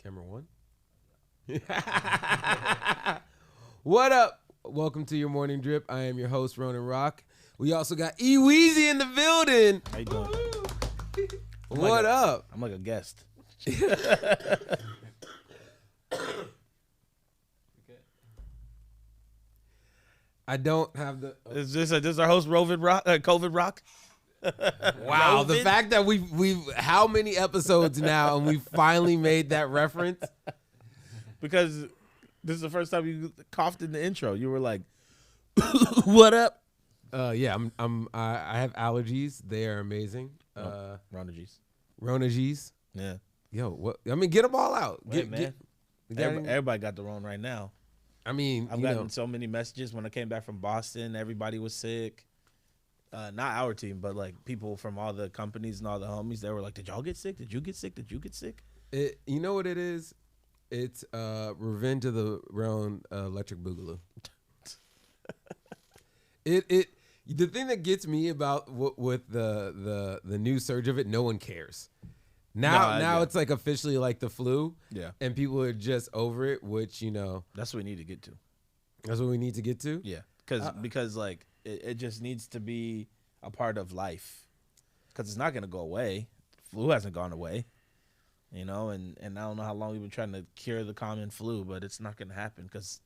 Camera one. What up? Welcome to your morning drip. I am your host, Ronan Rock. We also got E Weezy in the building. How you doing? What up? I'm like a guest. I don't have the. Is this our host, COVID Rock? Wow, the fact that we've how many episodes now and we finally made that reference? Because this is the first time you coughed in the intro. You were like, "What up?" Yeah, I have allergies. They are amazing. Ronagees. Yeah. Yo, what? I mean, get them all out. Man. Everybody got the wrong right now. I mean, I've gotten so many messages when I came back from Boston. Everybody was sick. Not our team, but like people from all the companies and all the homies. They were like, "Did y'all get sick? Did you get sick? Did you get sick?" You know what it is? It's Revenge of the Roan Electric Boogaloo. The thing that gets me about with the new surge of it, no one cares. Now it's like officially like the flu. Yeah. And people are just over it, which, that's what we need to get to. That's what we need to get to? Yeah. Because like it just needs to be a part of life. Because it's not going to go away. Flu hasn't gone away. And I don't know how long we've been trying to cure the common flu, but it's not going to happen because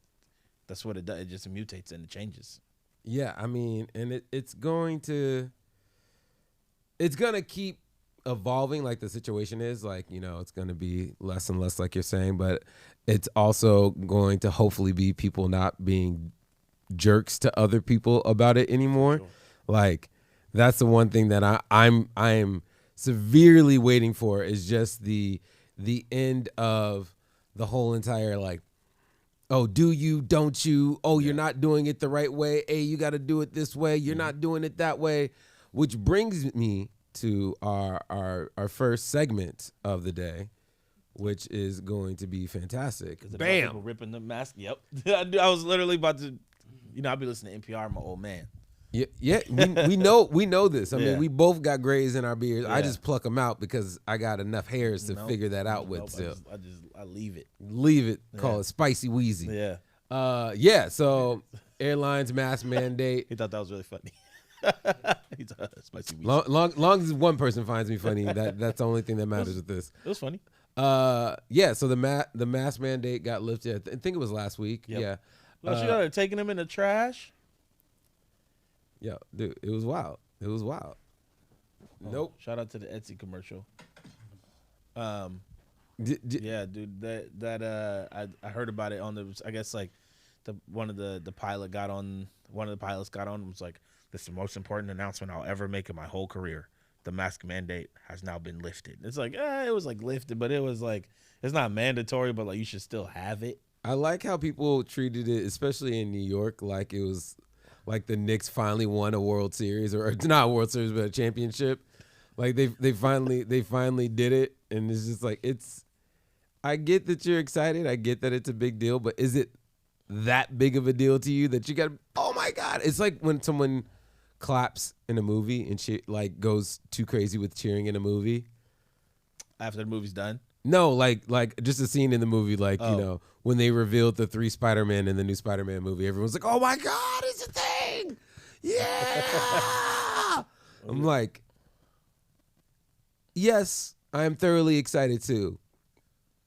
that's what it does. It just mutates and it changes. Yeah, I mean, and it's going to keep evolving like the situation is. Like, it's going to be less and less like you're saying, but it's also going to hopefully be people not being jerks to other people about it anymore. Sure. Like, that's the one thing that I am severely waiting for is just the end of the whole entire like, oh, do you, don't you, oh, you're not doing it the right way, hey, you got to do it this way, you're not doing it that way, which brings me to our first segment of the day, which is going to be fantastic. Bam! People ripping the mask. Yep. I was literally about to, I'll be listening to NPR, I'm an old man. Yeah, we know this. I mean, we both got grays in our beards. Yeah. I just pluck them out because I got enough hairs to figure that out with. So I leave it. Leave it. Yeah. Call it Spicy Wheezy. Yeah. Yeah. So airlines mask mandate. He thought that was really funny. He thought Spicy Wheezy. Long as one person finds me funny, that's the only thing that matters with this. It was funny. Yeah. So the mask mandate got lifted. I think it was last week. Yep. Yeah. Well, you know, taking them in the trash. Yo, dude, it was wild. It was wild. Nope. Shout out to the Etsy commercial. Yeah, dude. I heard about it on the. I guess like one of the pilots got on and was like, "This is the most important announcement I'll ever make in my whole career. The mask mandate has now been lifted." It's like, it was like lifted, but it was like it's not mandatory, but like you should still have it. I like how people treated it, especially in New York, like it was. Like the Knicks finally won a World Series, or not a World Series, but a championship. Like they finally did it, and it's just like I get that you're excited, I get that it's a big deal, but is it that big of a deal to you that you got? Oh my God! It's like when someone claps in a movie and she like goes too crazy with cheering in a movie after the movie's done. No, like just a scene in the movie, like when they revealed the 3 Spider-Man in the new Spider-Man movie, everyone's like, "Oh my God, it's a thing!" Yeah. I'm like, yes, I am thoroughly excited too.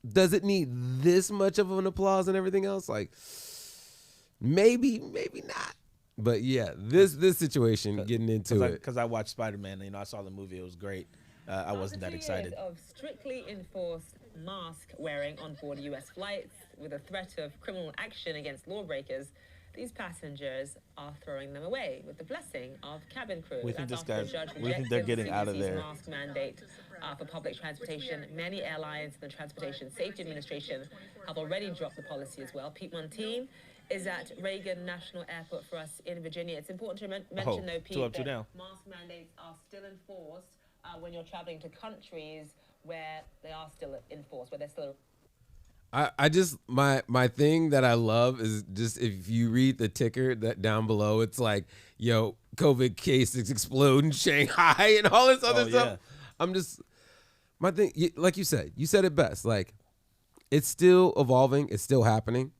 Does it need this much of an applause and everything else? Like, maybe not. But yeah, this situation, getting into it. Because I watched Spider-Man, I saw the movie. It was great. I wasn't that excited. Of strictly enforced mask wearing on board U.S. flights with a threat of criminal action against lawbreakers, these passengers are throwing them away with the blessing of cabin crew. We think they're getting out of there. Mask mandate for public transportation. Many airlines and the Transportation Safety Administration have already dropped the policy as well. Pete Montine is at Reagan National Airport for us in Virginia. It's important to mention, though, Pete, that mask mandates are still enforced when you're traveling to countries where they are still enforced, where they're still. I just my thing that I love is just if you read the ticker that down below, it's like, yo, COVID cases explode in Shanghai and all this other stuff. Yeah. I'm just, my thing, like you said it best. Like, it's still evolving, it's still happening.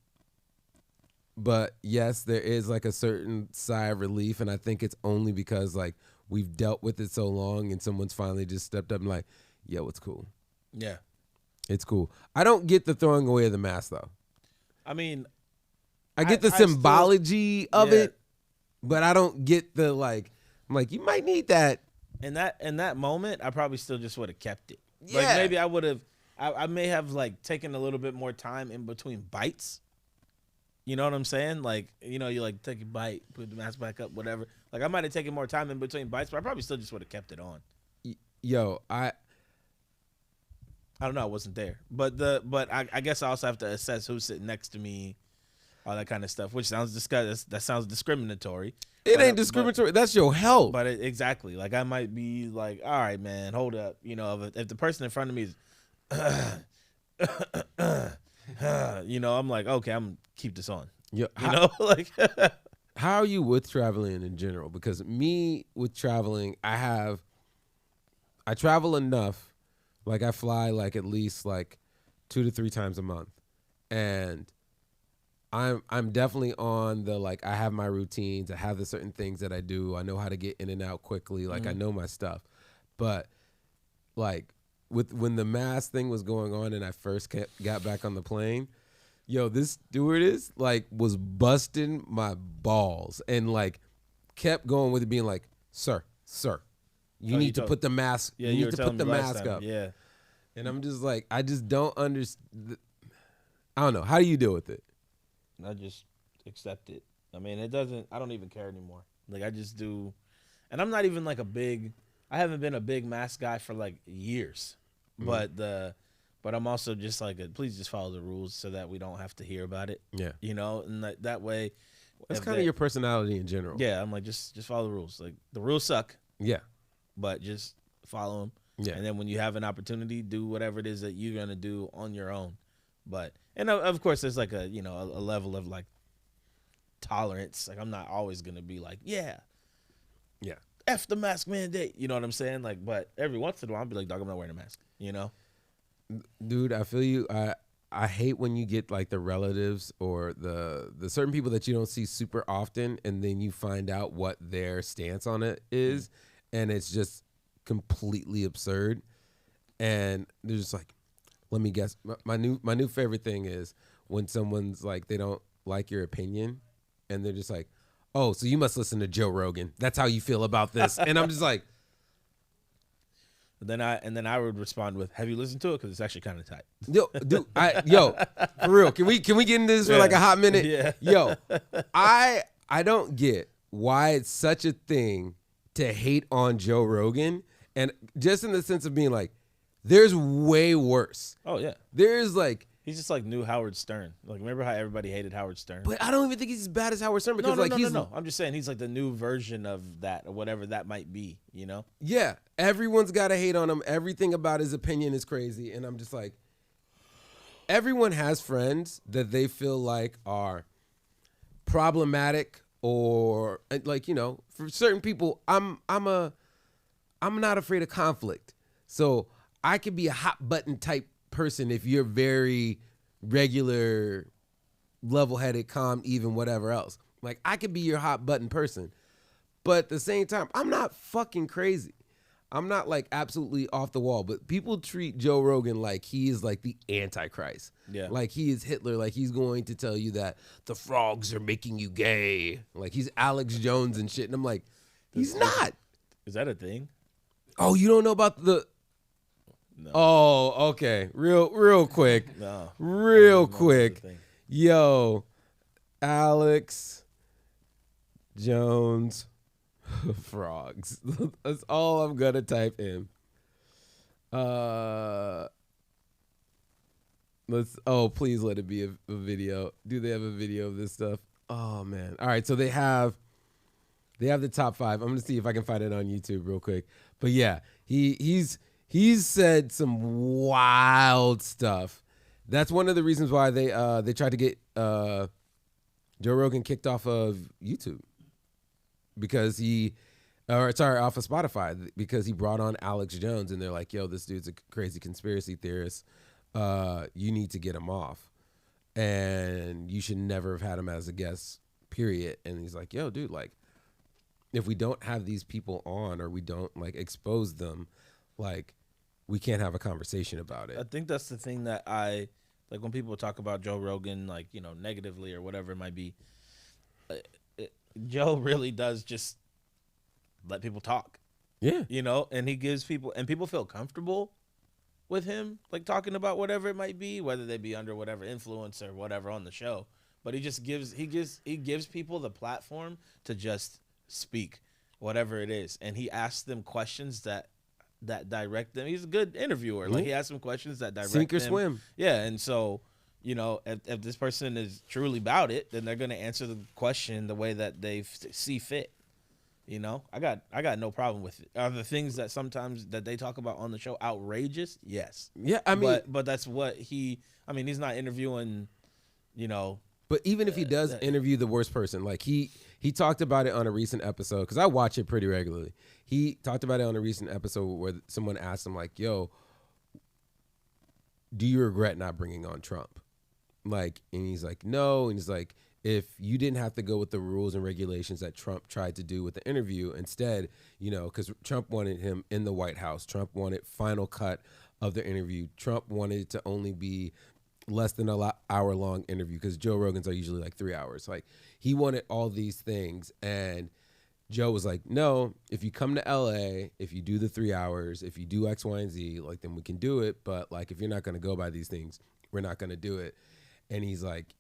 But yes, there is like a certain sigh of relief, and I think it's only because like we've dealt with it so long, and someone's finally just stepped up and like, yo, it's cool. Yeah. It's cool. I don't get the throwing away of the mask, though. I mean, I get the symbology of it, but I don't get the like. I'm like, you might need that. In that moment, I probably still just would have kept it. Yeah. Like maybe I would have. I may have like taken a little bit more time in between bites. You know what I'm saying? Like, you like take a bite, put the mask back up, whatever. Like I might have taken more time in between bites, but I probably still just would have kept it on. Yo, I don't know. I wasn't there, but I guess I also have to assess who's sitting next to me, all that kind of stuff. Which sounds that sounds discriminatory. It ain't discriminatory. That's your health. But exactly, like I might be like, all right, man, hold up. If the person in front of me is, I'm like, okay, I'm gonna keep this on. Yo, like. How are you with traveling in general? Because me with traveling, I travel enough. Like I fly like at least like 2 to 3 times a month, and I'm definitely on the like I have my routines. I have the certain things that I do. I know how to get in and out quickly. Like I know my stuff, but like when the mask thing was going on and I first got back on the plane, yo, this stewardess like was busting my balls and like kept going with it, being like, sir. You need to put the mask. Yeah, you need to put the mask up. Yeah, and I'm just like, I just don't understand. I don't know. How do you deal with it? I just accept it. I mean, it doesn't. I don't even care anymore. Like I just do, and I'm not even like I haven't been a big mask guy for like years. Mm-hmm. But I'm also just like, please just follow the rules so that we don't have to hear about it. Yeah, and that way. That's kind of your personality in general. Yeah, I'm like just follow the rules. Like the rules suck. Yeah. But just follow them. Yeah. And then when you have an opportunity, do whatever it is that you're going to do on your own. And of course, there's like a level of like tolerance. Like I'm not always going to be like, yeah. F the mask mandate. You know what I'm saying? Like, but every once in a while, I'll be like, dog, I'm not wearing a mask. Dude, I feel you. I hate when you get like the relatives or the certain people that you don't see super often, and then you find out what their stance on it is. Mm-hmm. And it's just completely absurd. And they're just like, let me guess. My new favorite thing is when someone's like, they don't like your opinion, and they're just like, oh, so you must listen to Joe Rogan. That's how you feel about this. And I'm just like. Then I would respond with, have you listened to it? Because it's actually kind of tight. Yo, dude, for real. Can we get into this for like a hot minute? Yeah. Yo, I don't get why it's such a thing to hate on Joe Rogan, and just in the sense of being like, there's way worse. Oh yeah, there's like he's just like new Howard Stern. Like remember how everybody hated Howard Stern? But I don't even think he's as bad as Howard Stern because no. I'm just saying he's like the new version of that or whatever that might be. Yeah, everyone's got to hate on him. Everything about his opinion is crazy, and I'm just like, everyone has friends that they feel like are problematic. Or like, for certain people, I'm not afraid of conflict. So I could be a hot button type person if you're very regular, level-headed, calm, even whatever else. Like I could be your hot button person. But at the same time, I'm not fucking crazy. I'm not like absolutely off the wall, but people treat Joe Rogan like he is like the Antichrist. Yeah. Like he is Hitler. Like he's going to tell you that the frogs are making you gay. Like he's Alex Jones and shit. And I'm like, he's not. Is that a thing? Oh, you don't know about the... No. Oh, okay. Real quick. No. Real No, quick. that's a thing. Yo, Alex Jones frogs. That's all I'm gonna type in. Please let it be a video. Do they have a video of this stuff? Oh man. All right, so they have the top 5. I'm gonna see if I can find it on YouTube real quick. But yeah, he's said some wild stuff. That's one of the reasons why they tried to get Joe Rogan kicked off of YouTube because off of Spotify because he brought on Alex Jones and they're like, yo, this dude's a crazy conspiracy theorist. You need to get him off, and you should never have had him as a guest. Period. And he's like, yo, dude, like, if we don't have these people on or we don't like expose them, like, we can't have a conversation about it. I think that's the thing that I like when people talk about Joe Rogan, like, you know, negatively or whatever it might be. Joe really does just let people talk. Yeah. You know, and he gives people, and people feel comfortable with him, like talking about whatever it might be, whether they be under whatever influence or whatever on the show. But he gives people the platform to just speak, whatever it is. And he asks them questions that direct them. He's a good interviewer. Mm-hmm. Like he asks them questions that direct Sink or them. swim. Yeah, and so, you know, if this person is truly about it, then they're going to answer the question the way that they see fit. You know, I got no problem with it. Are the things that sometimes that they talk about on the show outrageous? Yes. Yeah, I mean, but that's what he's not interviewing, you know. But even if he does interview the worst person, like he talked about it on a recent episode, because I watch it pretty regularly. He talked about it on a recent episode where someone asked him, like, yo, do you regret not bringing on Trump? Like, and he's like, no. And he's like, if you didn't have to go with the rules and regulations that Trump tried to do with the interview, instead, you know, because Trump wanted him in the White House. Trump wanted final cut of the interview. Trump wanted it to only be less than an hour-long interview because Joe Rogan's are usually like 3 hours. Like, he wanted all these things, and Joe was like, no, if you come to LA, if you do the 3 hours, if you do X, Y, and Z, like, then we can do it. But like, if you're not going to go by these things, we're not going to do it. And he's like,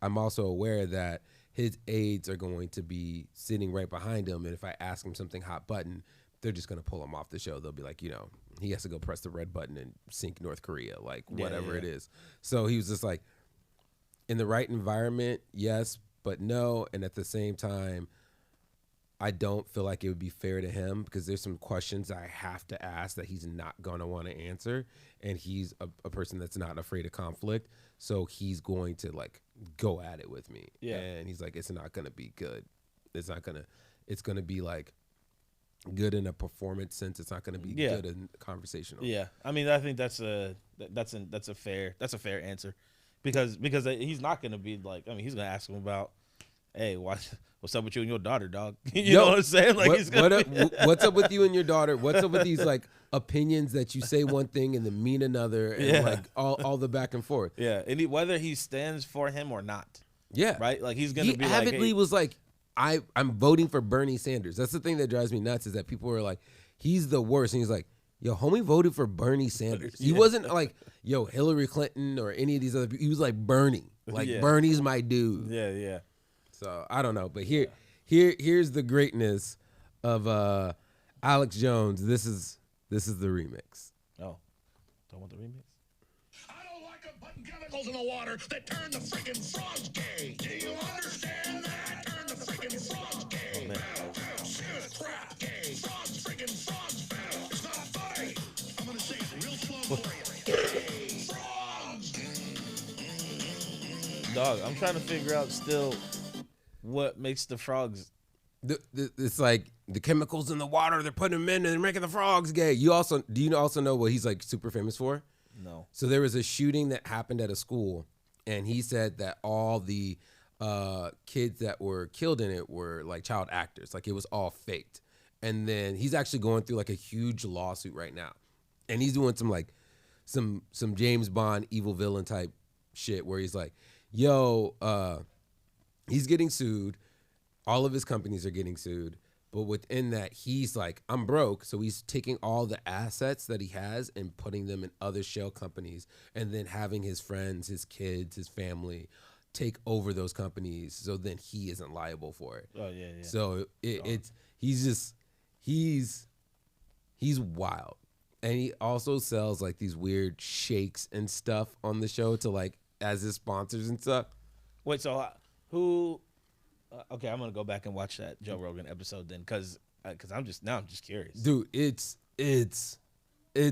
I'm also aware that his aides are going to be sitting right behind him. And if I ask him something hot button, they're just going to pull him off the show. They'll be like, you know, he has to go press the red button and sink North Korea, like whatever it is. So he was just like, in the right environment, yes, but no. And at the same time, I don't feel like it would be fair to him because there's some questions I have to ask that he's not going to want to answer. And he's a person that's not afraid of conflict. So he's going to like go at it with me. Yeah. And he's like, it's not going to be good. It's going to be like good in a performance sense. It's not going to be good in conversational. Yeah. I mean, I think that's a fair answer because he's not going to be like, I mean, he's going to ask him about, hey, what's up with you and your daughter, dog? You know what I'm saying? Like, what's up with you and your daughter? What's up with these like opinions that you say one thing and then mean another, and like all the back and forth? Yeah, and whether he stands for him or not. Yeah, right. Like he's gonna be avidly like, hey. was like, I'm voting for Bernie Sanders. That's the thing that drives me nuts is that people are like, he's the worst, and he's like, yo, homie voted for Bernie Sanders. He wasn't like, yo, Hillary Clinton or any of these other people. He was like Bernie, like Bernie's my dude. Yeah. So I don't know, but here's the greatness of Alex Jones. This is the remix. Oh, don't want the remix. I don't like them putting chemicals in the water that turn the freaking frogs gay. Do you understand that? Turn the freaking frogs gay. Oh, man. Serious crap. Gay. Frogs freaking frogs. It's not funny. I'm gonna say it real slow for you. Gay. Frogs. Dog, I'm trying to figure out still what makes the frogs. It's like the chemicals in the water. They're putting them in and they're making the frogs gay. Do you also know what he's like super famous for? No. So there was a shooting that happened at a school, and he said that all the kids that were killed in it were like child actors. Like it was all faked. and then he's actually going through like a huge lawsuit right now, and he's doing some James Bond evil villain type shit where he's like, yo, he's getting sued. All of his companies are getting sued. But within that, he's like, I'm broke. So he's taking all the assets that he has and putting them in other shell companies and then having his friends, his kids, his family take over those companies. So then he isn't liable for it. Oh, yeah. So he's wild. And he also sells like these weird shakes and stuff on the show to like as his sponsors and stuff. Wait, so who? Okay, I'm gonna go back and watch that Joe Rogan episode then, because I'm just curious, dude. It's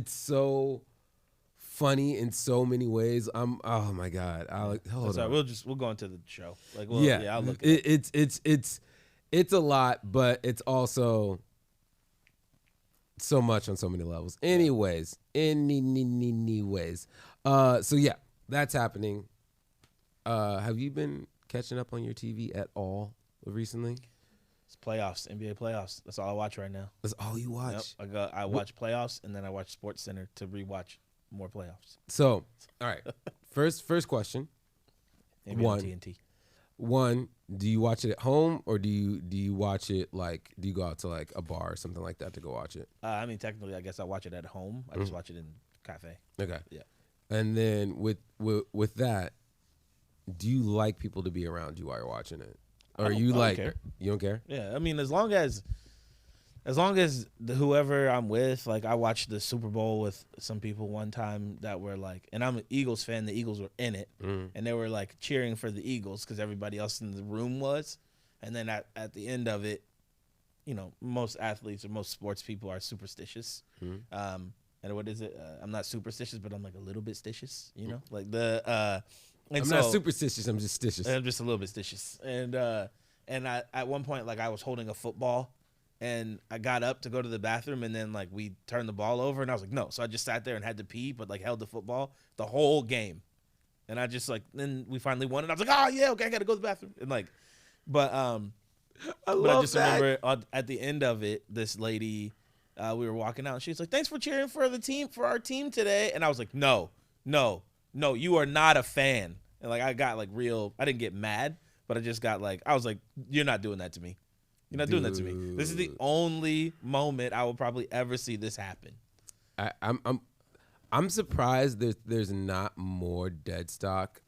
so funny in so many ways. Oh my god. Hold on. We'll go into the show. Like, I'll look. It's a lot, but it's also so much on so many levels. Anyways, so yeah, that's happening. Have you been catching up on your TV at all recently? It's playoffs, NBA playoffs. That's all I watch right now. That's all you watch? Yep. I watch playoffs, and then I watch Sports Center to rewatch more playoffs. So, all right. First question. NBA on TNT. One, do you watch it at home, or do you watch it like, do you go out to like a bar or something like that to go watch it? I mean, technically, I guess I watch it at home. I just watch it in cafe. Okay. Yeah. And then with that, do you like people to be around you while you're watching it? Or you like, care. You don't care? Yeah. I mean, as long as whoever I'm with, like I watched the Super Bowl with some people one time that were like, and I'm an Eagles fan. The Eagles were in it, and they were like cheering for the Eagles because everybody else in the room was. And then at the end of it, you know, most athletes or most sports people are superstitious. And what is it? I'm not superstitious, but I'm like a little bit stitious. You know, like the. I'm not superstitious. I'm just stitious. I'm just a little bit stitious. And I at one point, like I was holding a football. And I got up to go to the bathroom, and then like we turned the ball over, and I was like, no. So I just sat there and had to pee, but like held the football the whole game. And I just like, then we finally won, and I was like, oh yeah, okay, I got to go to the bathroom. And like, I just remember at the end of it, this lady, we were walking out, and she was like, thanks for cheering for our team today. And I was like, no, you are not a fan. And like I got like I didn't get mad, but I just got like, I was like, you're not doing that to me. You're not doing that to me. This is the only moment I will probably ever see this happen. I'm surprised there's not more dead stock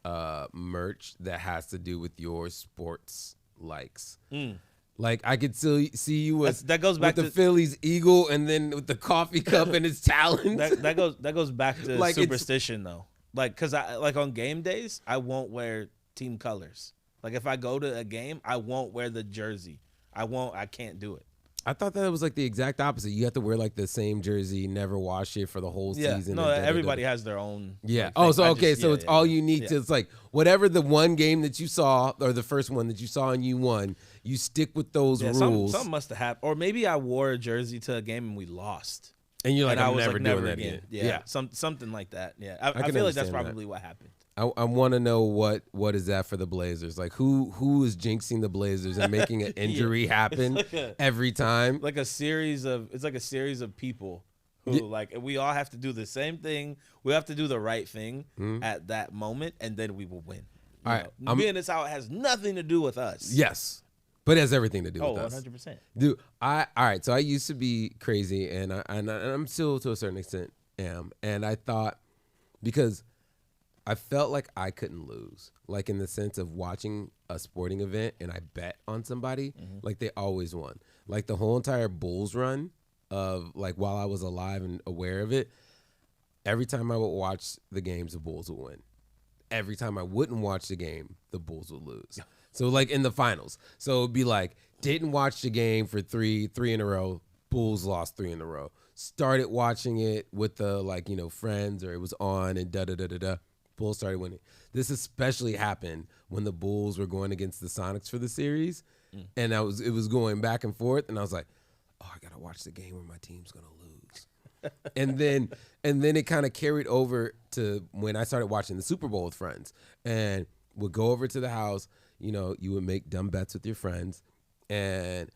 merch that has to do with your sports likes. Like I could still see you with that goes back with to the Phillies eagle, and then with the coffee cup and its talons. that goes back to like superstition though. Like because I like on game days I won't wear team colors. Like if I go to a game I won't wear the jersey. I can't do it. I thought that it was like the exact opposite. You have to wear like the same jersey, never wash it for the whole season. No, everybody has their own. Yeah. Like, oh, so okay, so it's all unique to. It's like whatever the one game that you saw or the first one that you saw and you won, you stick with those rules. Something must have happened, or maybe I wore a jersey to a game and we lost. And you're like, I'm never doing that again. Yeah. Something like that. Yeah, I feel like that's probably what happened. I want to know what is that for the Blazers? Like who is jinxing the Blazers and making an injury happen every time? It's like a series of people who like we all have to do the same thing. We have to do the right thing at that moment, and then we will win. All right, being this out has nothing to do with us. Yes, but it has everything to do with us. 100%. Dude, all right. So I used to be crazy, and I'm still to a certain extent am, and I thought because I felt like I couldn't lose, like in the sense of watching a sporting event and I bet on somebody, like they always won. Like the whole entire Bulls run of like while I was alive and aware of it, every time I would watch the games, the Bulls would win. Every time I wouldn't watch the game, the Bulls would lose. So like in the finals. So it'd be like, didn't watch the game for three in a row, Bulls lost 3 in a row. Started watching it with the like, friends, or it was on and da-da-da-da-da. Bulls started winning. This especially happened when the Bulls were going against the Sonics for the series, and it was going back and forth, and I was like, oh, I gotta watch the game where my team's gonna lose. and then it kind of carried over to when I started watching the Super Bowl with friends, and would go over to the house. You would make dumb bets with your friends, and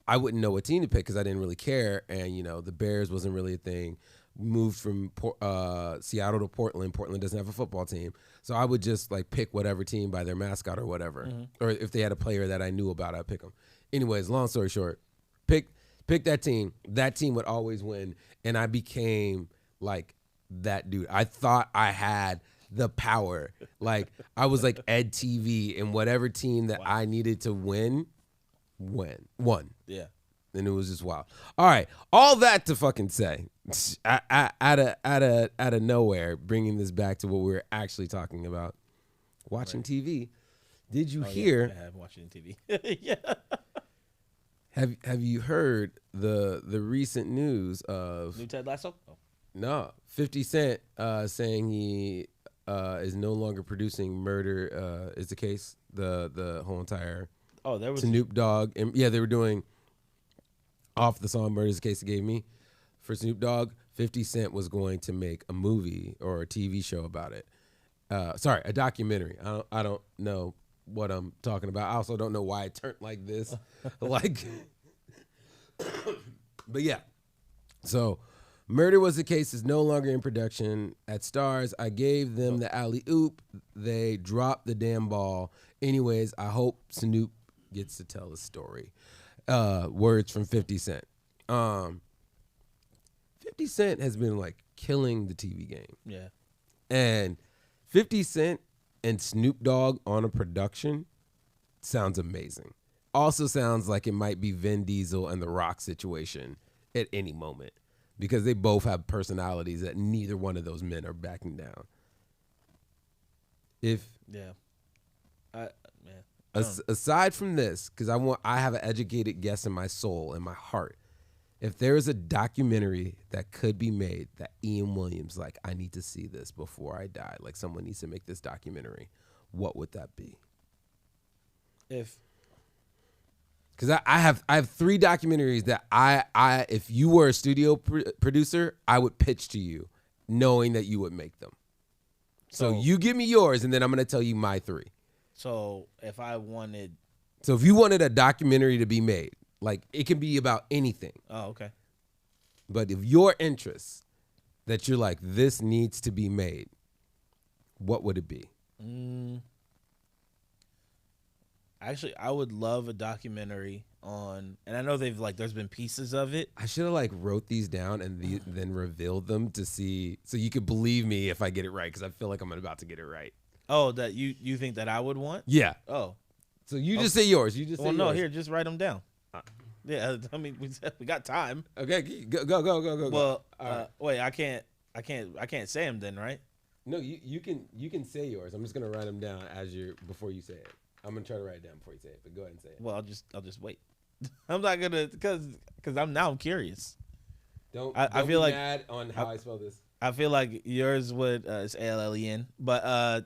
I wouldn't know what team to pick because I didn't really care. And, the Bears wasn't really a thing. Moved from Seattle to Portland. Portland doesn't have a football team. So I would just like pick whatever team by their mascot or whatever. Or if they had a player that I knew about, I'd pick them. Anyways, long story short, pick that team. That team would always win. And I became like that dude. I thought I had the power. Like I was like Ed TV, and whatever team that I needed to won. Yeah. And it was just wild. All right, all that to fucking say, out of nowhere, bringing this back to what we were actually talking about, watching TV. Did you hear? Yeah, I have watching TV. Yeah. Have you heard the recent news of New Ted Lasso? Oh. No, 50 Cent saying he is no longer producing Murder is the Case, the whole entire there was Snoop Dogg. And they were doing off the song Murder is the Case They Gave Me for Snoop Dogg. 50 Cent was going to make a movie or a TV show about it. Sorry, a documentary. I don't know what I'm talking about. I also don't know why it turned like this. But yeah. So Murder Was the Case is no longer in production at Stars. I gave them the alley-oop. They dropped the damn ball. Anyways, I hope Snoop gets to tell the story. Words from 50 Cent. 50 Cent has been like killing the TV game. Yeah. And 50 Cent and Snoop Dogg on a production sounds amazing. Also sounds like it might be Vin Diesel and The Rock situation at any moment, because they both have personalities that neither one of those men are backing down. Aside from this, because I have an educated guess in my soul, in my heart, if there is a documentary that could be made that Ian Williams, like, I need to see this before I die, like someone needs to make this documentary, what would that be? Because I have 3 documentaries that I if you were a studio producer, I would pitch to you, knowing that you would make them. So you give me yours, and then I'm going to tell you my 3. So if I wanted... So if you wanted a documentary to be made, like, it can be about anything. Oh, okay. But if your interests that you're like, this needs to be made, what would it be? Actually, I would love a documentary on, and I know they've like, there's been pieces of it. I should have like wrote these down and then revealed them to see, so you could believe me if I get it right, because I feel like I'm about to get it right. Oh, that you think that I would want? Yeah. Oh. So you just say yours. You just say yours. No, here, just write them down. Yeah, I mean, we got time. Okay, go. Well, wait, I can't say them then, right? No, you can say yours. I'm just gonna write them down before you say it. I'm gonna try to write it down before you say it, but go ahead and say it. Well, I'll just wait. I'm not gonna because I'm curious. Don't I feel be like mad on how I spell this. I feel like yours would it's ALLEN, but I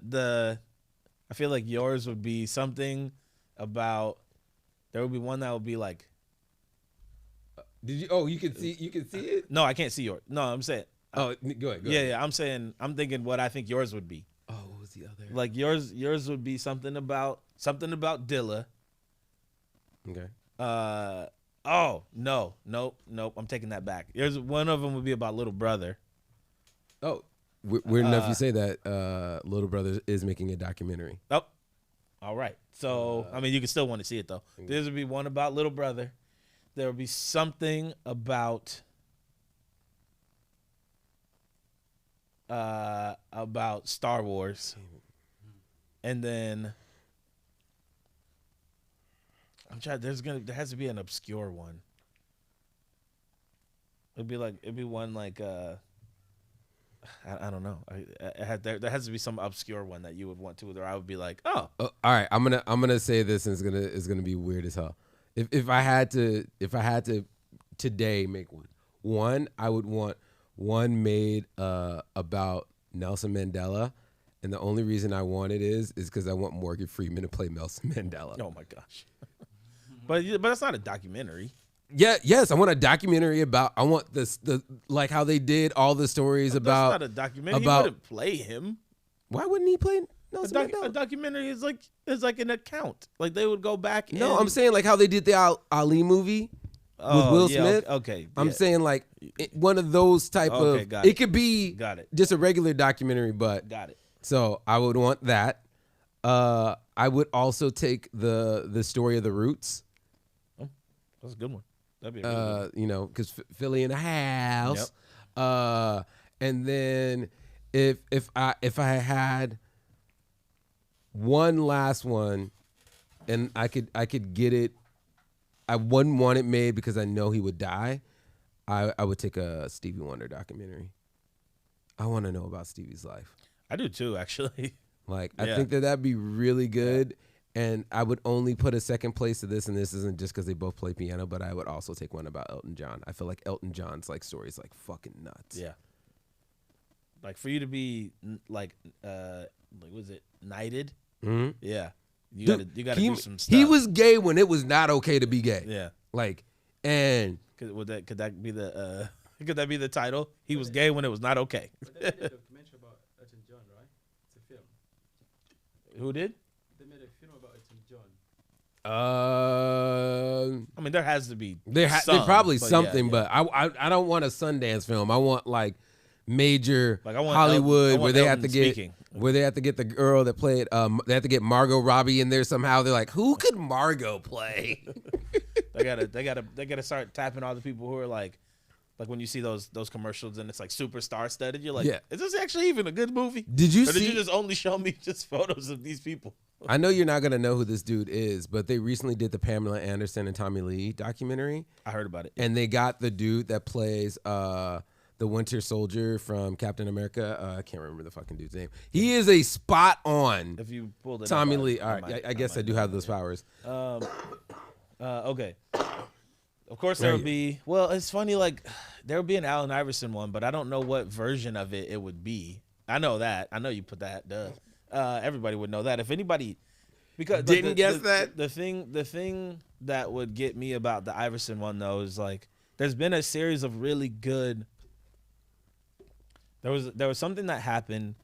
feel like yours would be something about. There would be one that would be like. Did you? Oh, you can see it. No, I can't see yours. No, I'm saying. Oh, go ahead. Yeah. I'm thinking what I think yours would be. Oh, what was the other? Like yours would be something about Dilla. Okay. Oh no, nope. I'm taking that back. One of them would be about Little Brother. Oh, weird enough you say that. Little Brother is making a documentary. Oh, all right. So I mean, you can still want to see it though. There would be one about Little Brother. There would be something about Star Wars, and then I'm trying. There has to be an obscure one. It'd be one like I don't know. There has to be some obscure one that you would want to, or I would be like, oh. All right. I'm gonna say this, and it's gonna be weird as hell. If I had to today make one, I would want one made about Nelson Mandela, and the only reason I want it is because I want Morgan Freeman to play Nelson Mandela. Oh my gosh. But that's not a documentary. Yeah, yes, I want a documentary about. I want the like how they did all the stories about. That's not a documentary. He wouldn't play him. Why wouldn't he play Nelson Mandela? A documentary is like an account. Like they would go back. No, I'm saying like how they did the Ali movie. Oh, Will yeah, Smith. Okay. I'm yeah. saying like one of those type Okay, of. got It it. could be Got it. just a regular documentary, but Got it. so I would want that. I would also take the story of the Roots. That's a good one. That'd be a really good one. Because Philly in the house. And then if I had one last one, and I could get it, I wouldn't want it made because I know he would die. I would take a Stevie Wonder documentary. I want to know about Stevie's life. I do too, actually. Like, Yeah. I think that'd be really good. And I would only put a second place to this, and this isn't just because they both play piano, but I would also take one about Elton John. I feel like Elton John's like story is like fucking nuts. Yeah. Like for you to be like was it knighted? Mm-hmm. Yeah. You Dude, gotta do some stuff. He was gay when it was not okay to be gay. Yeah. Like, and Could that be the could that be the title? He was gay when it was not okay. But they made a documentary about Elton John, right? It's a film. Who did? They made a film about Elton John. I mean, there has to be. there's some, probably but something, yeah. but I don't want a Sundance film. I want like major Like, I want Hollywood Elton- I where they have Elton to get speaking. where they have to get the girl that played. They have to get Margot Robbie in there somehow. They're like, who could Margot play? They gotta start tapping all the people who are like when you see those commercials and it's like super star studded. You're like, Yeah. is this actually even a good movie? Did you Or did see? you just only show me just photos of these people? I know you're not gonna know who this dude is, but they recently did the Pamela Anderson and Tommy Lee documentary, I heard about it. and they got the dude that plays the Winter Soldier from Captain America. I can't remember the fucking dude's name. He is a spot on If you pulled it, up, Tommy I- Lee. All right, might- I guess I might do know have it. those powers. Okay. Of course there would be. Well, it's funny. Like there would be an Allen Iverson one, but I don't know what version of it would be. I know that. I know you put that. Duh. Everybody would know that. If anybody, because Didn't guess that? The thing that would get me about the Iverson one though is like there's been a series of really good. There was something that happened.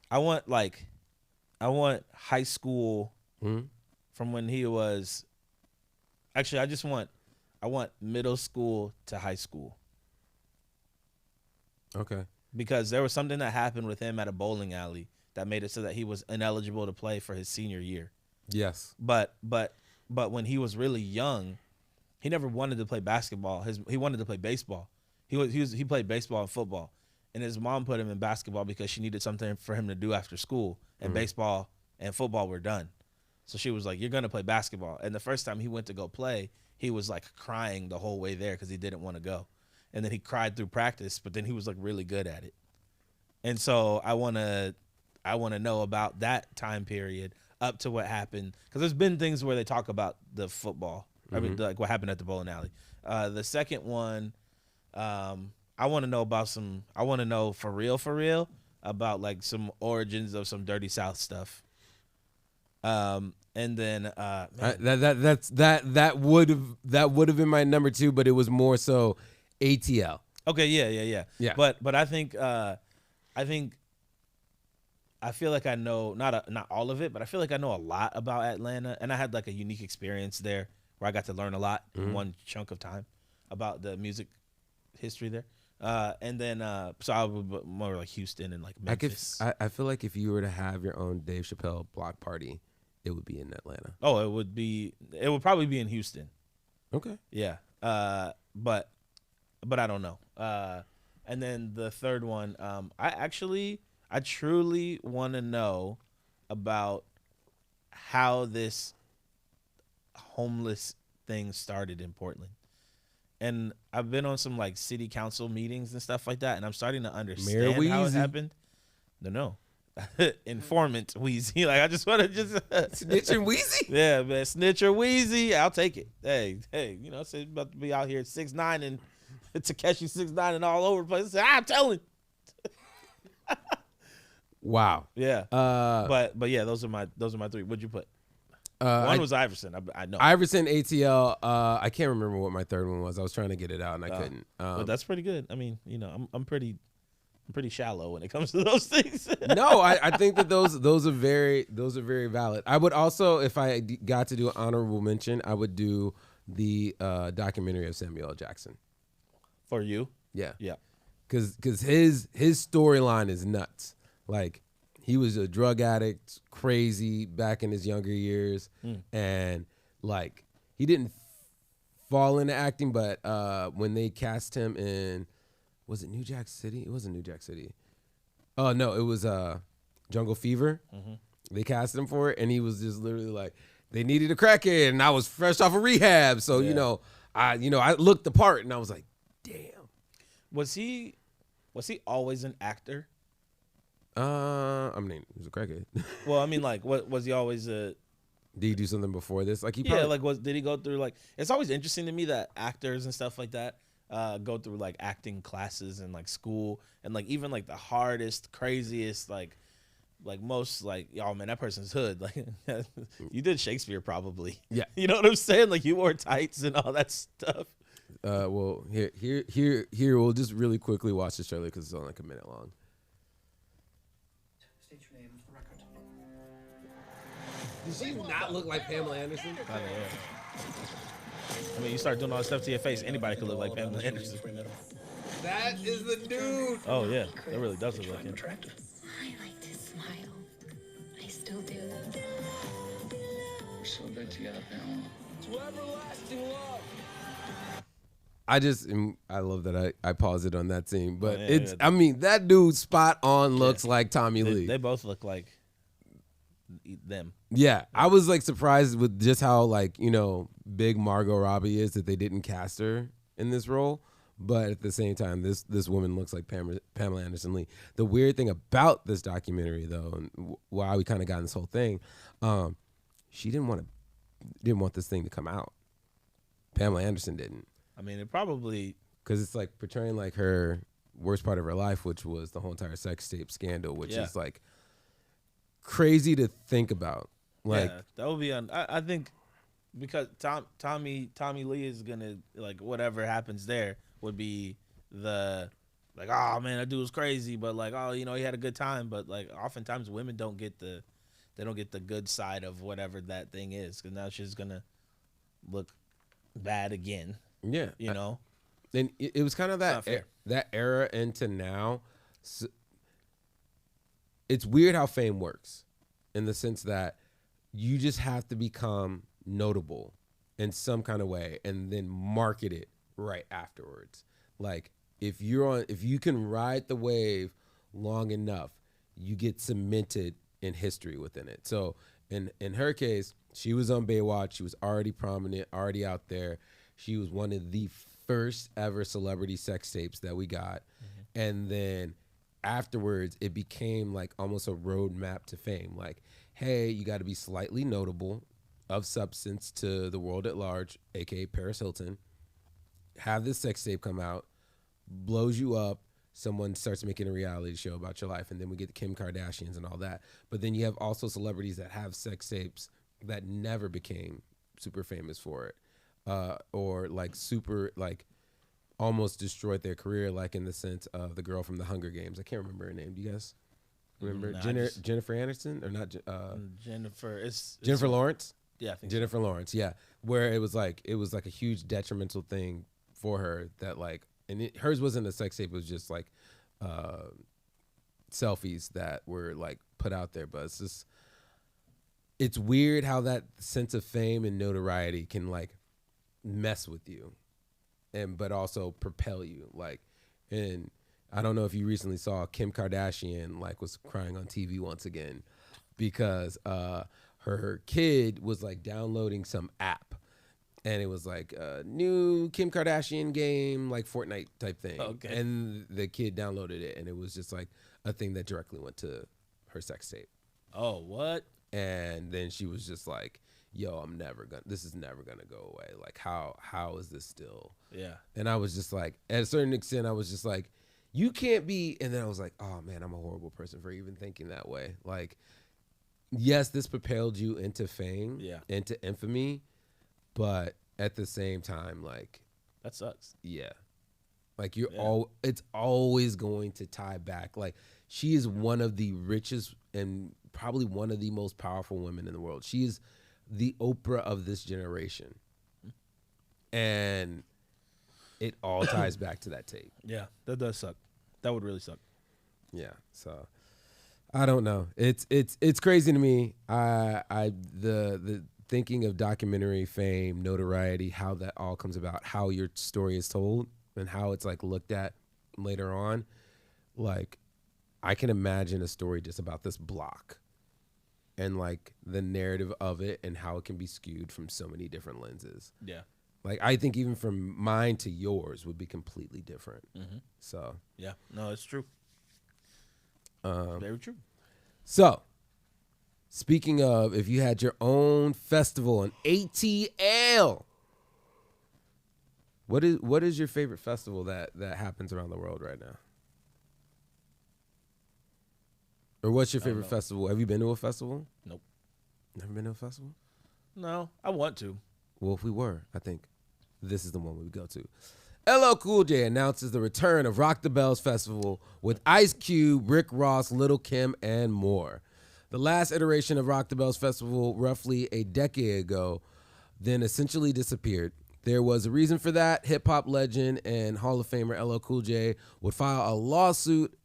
I want high school Mhm. from when he was. Actually, I want middle school to high school Okay. because there was something that happened with him at a bowling alley that made it so that he was ineligible to play for his senior year. Yes. But when he was really young, he never wanted to play basketball. He wanted to play baseball. He played baseball and football, and his mom put him in basketball because she needed something for him to do after school, and baseball and football were done. So she was like, "You're gonna play basketball." And the first time he went to go play, he was like crying the whole way there because he didn't want to go, and then he cried through practice. But then he was like really good at it, and so I wanna know about that time period up to what happened because there's been things where they talk about the football. I mean, like what happened at the bowling alley. The second one, I want to know about I want to know for real about like some origins of some Dirty South stuff. And then man, That would have been my number 2, but it was more so ATL. okay, yeah. Yeah. But I feel like I know not all of it, but I feel like I know a lot about Atlanta, and I had like a unique experience there where I got to learn a lot in one chunk of time about the music history there. And then so I would more like Houston and like Memphis. I feel like if you were to have your own Dave Chappelle block party, it would be in Atlanta. It would probably be in Houston. Okay. Yeah. But I don't know. And then the third one, I truly want to know about how this homeless thing started in Portland. And I've been on some like city council meetings and stuff like that, and I'm starting to understand how it Weezy. happened. No. Informant Wheezy. Like I just want to just Snitch and Weezy? yeah, man, snitch or Wheezy, I'll take it. Hey, it's about to be out here at 6'9" and Takeshi 6'9" and all over the place. I'm telling. Wow. Yeah. But yeah, those are my 3. What'd you put? One was Iverson. I know. Iverson, ATL. I can't remember what my third one was. I was trying to get it out and I couldn't. But that's pretty good. I mean, I'm pretty shallow when it comes to those things. No, I think that those are very valid. I would also, if I got to do an honorable mention, I would do the documentary of Samuel L. Jackson. For you? Yeah. Yeah. Because his storyline is nuts. Like, he was a drug addict, crazy back in his younger years, and like he didn't fall into acting, but when they cast him in, was it New Jack City? It wasn't New Jack City. Oh no, it was Jungle Fever. They cast him for it, and he was just literally like, they needed a crackhead, and I was fresh off of rehab, so I looked the part, and I was like, damn. Was he always an actor? I mean, he was a crackhead. Well, I mean, like, what was he always a? Did he do something before this? Like, he Yeah, probably, like, did he go through, like, it's always interesting to me that actors and stuff like that go through, like, acting classes and, like, school, and, like, even, like, the hardest, craziest, like most, like, y'all, man, that person's hood. Like, you did Shakespeare probably. Yeah. You know what I'm saying? Like, you wore tights and all that stuff. well, here, we'll just really quickly watch this trailer because it's only like a minute long. State your name for the record. Does she not look like Pamela Anderson? I know, yeah. I mean, you start doing all that stuff to your face, anybody could look like Pamela Anderson. That is the dude. Oh, yeah. That really does look like him. Attractive. I like to smile. I still do. We're so good together, Pamela. I love that I paused it on that scene, but Yeah, it's, yeah. I mean, that dude spot on looks like Tommy Lee. They both look like them. Yeah, I was like surprised with just how like, big Margot Robbie is that they didn't cast her in this role. But at the same time, this woman looks like Pamela Anderson Lee. The weird thing about this documentary, though, and why we kind of got in this whole thing, she didn't want this thing to come out. Pamela Anderson didn't. I mean, it probably, Because it's like portraying like her worst part of her life, which was the whole entire sex tape scandal, which is like crazy to think about. Like, yeah, that would be on. I think because Tommy Lee is gonna, like, whatever happens there would be the, like, oh man, that dude was crazy, but like, oh, he had a good time, but like oftentimes women don't get the good side of whatever that thing is, because now she's gonna look bad again. yeah, and it was kind of not that fair. that era into now. So it's weird how fame works, in the sense that you just have to become notable in some kind of way, and then market it right afterwards. Like, if you can ride the wave long enough, you get cemented in history within it. So in her case, she was on Baywatch. She was already prominent, already out there. She was one of the first ever celebrity sex tapes that we got. And then afterwards, it became like almost a roadmap to fame. Like, hey, you got to be slightly notable, of substance to the world at large, aka Paris Hilton. Have this sex tape come out, blows you up. Someone starts making a reality show about your life, and then we get the Kim Kardashians and all that. But then you have also celebrities that have sex tapes that never became super famous for it, or like super, like, almost destroyed their career, like in the sense of the girl from the Hunger Games. I can't remember her name. Do you guys remember? Jennifer Aniston, or not? Jennifer. It's Jennifer Lawrence. Yeah, I think Jennifer Lawrence. Yeah, where it was like a huge detrimental thing for her, that like, and hers wasn't a sex tape. It was just like selfies that were like put out there. But it's weird how that sense of fame and notoriety can like mess with you, but also propel you. Like, and I don't know if you recently saw Kim Kardashian like was crying on TV once again because her kid was like downloading some app, and it was like a new Kim Kardashian game, like Fortnite type thing. Okay. And the kid downloaded it, and it was just like a thing that directly went to her sex tape. Oh, what? And then she was just like, yo, this is never gonna go away. Like, how is this still? Yeah. And I was just like, at a certain extent, I was just like, you can't be. And then I was like, oh man, I'm a horrible person for even thinking that way. Like, yes, this propelled you into fame, into infamy, but at the same time, like, That sucks. yeah, like it's always going to tie back. Like, she is one of the richest and probably one of the most powerful women in the world. She is the Oprah of this generation. And it all ties back to that tape. Yeah, that does suck. That would really suck. Yeah, so I don't know. It's crazy to me. The thinking of documentary fame, notoriety, how that all comes about, how your story is told, and how it's like looked at later on. Like, I can imagine a story just about this block, and like the narrative of it, and how it can be skewed from so many different lenses. Yeah. Like, I think even from mine to yours would be completely different. Mm-hmm. So yeah, no, it's true. Very true. So, speaking of, if you had your own festival in ATL, what is your favorite festival that happens around the world right now? Or what's your favorite festival? Have you been to a festival? Nope. Never been to a festival? No, I want to. Well, if we were, I think this is the one we would go to. LL Cool J announces the return of Rock the Bells Festival with Ice Cube, Rick Ross, Lil' Kim, and more. The last iteration of Rock the Bells Festival, roughly a decade ago, then essentially disappeared. There was a reason for that. Hip-hop legend and Hall of Famer LL Cool J would file a lawsuit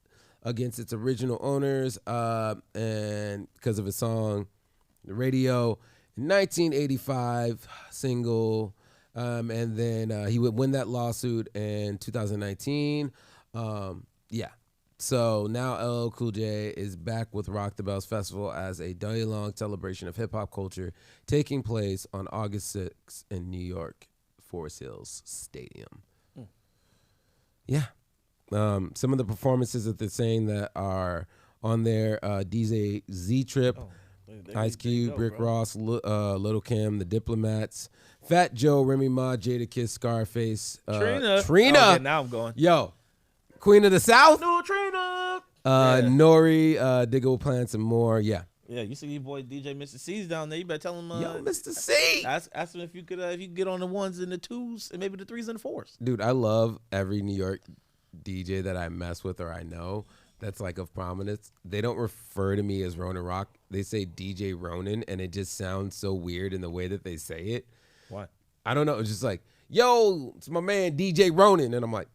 against its original owners and because of a song, The Radio, in 1985, single, and then he would win that lawsuit in 2019. Yeah. So now LL Cool J is back with Rock the Bells Festival as a day-long celebration of hip-hop culture taking place on August 6th in New York, Forest Hills Stadium. Yeah. Some of the performances that they're saying that are on there, DJ Z-Trip, Ice Cube, Rick Ross, Lil' Kim, The Diplomats, Fat Joe, Remy Ma, Jada Kiss, Scarface, Trina. Okay, now I'm going. Yo, Queen of the South. No, Trina. Nori, Diggle Plants, and more. Yeah. Yeah, you see your boy DJ Mr. C's down there. You better tell him. Yo, Mr. C. Ask him if you could get on the ones and the twos and maybe the threes and the fours. Dude, I love every New York DJ that I mess with or I know that's like of prominence. They don't refer to me as Ronan Rock. They say DJ Ronan, and it just sounds so weird in the way that they say it. Why? I don't know. It's just like, yo, it's my man DJ Ronan, and I'm like,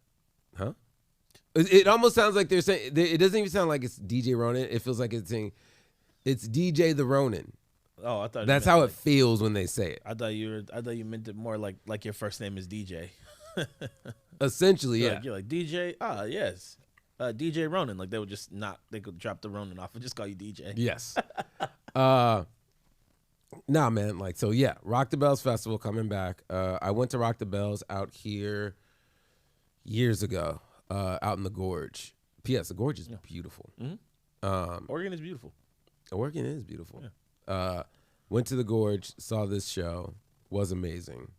huh? It almost sounds like they're saying. It doesn't even sound like it's DJ Ronan. It feels like it's saying, it's DJ the Ronan. Oh, I thought that's how it feels when they say it. I thought you meant it more like your first name is DJ. Essentially, yeah. You're like DJ. Ah, yes, DJ Ronan. Like they would just they could drop the Ronan off and just call you DJ. Yes. Nah, man. Like, so yeah, Rock the Bells Festival coming back. I went to Rock the Bells out here years ago, out in the Gorge. P.S. The Gorge is beautiful. Mm-hmm. Oregon is beautiful. Oregon is beautiful. Yeah. Went to the Gorge, saw this show, was amazing.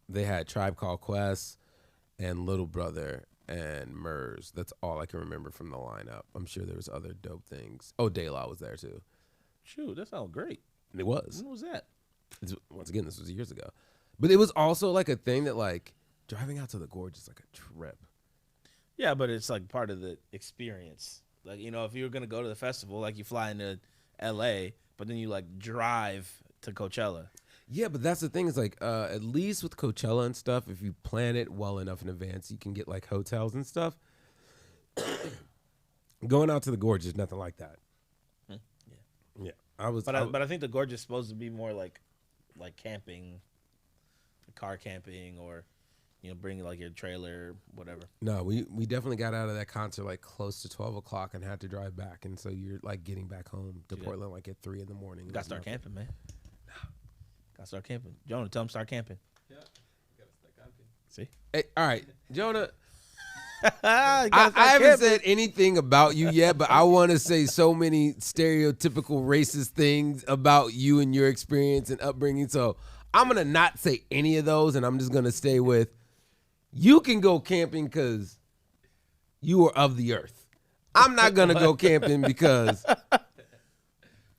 They had Tribe Called Quest and Little Brother and Murs. That's all I can remember from the lineup. I'm sure there was other dope things. Oh, De La was there too. Shoot, that sounds great. It was. When was that? Once again, this was years ago. But it was also like a thing that like driving out to the Gorge is like a trip. Yeah, but it's like part of the experience. Like, you know, if you were going to go to the festival, like you fly into L.A., but then you like drive to Coachella. Yeah, but that's the thing is like at least with Coachella and stuff, if you plan it well enough in advance, you can get like hotels and stuff. Going out to the Gorge is nothing like that. Yeah. But I think the Gorge is supposed to be more like camping, car camping, or you know, bring like your trailer, whatever. No, we definitely got out of that concert like close to 12 o'clock and had to drive back, and so you're like getting back home to Portland like at 3 a.m. Got to start camping, man. Got to start camping. Jonah, tell him start camping. Yeah, you gotta start camping. See? Hey, all right, Jonah. I I haven't said anything about you yet, but I want to say so many stereotypical racist things about you and your experience and upbringing. So I'm going to not say any of those, and I'm just going to stay with you can go camping because you are of the earth. I'm not going to go camping because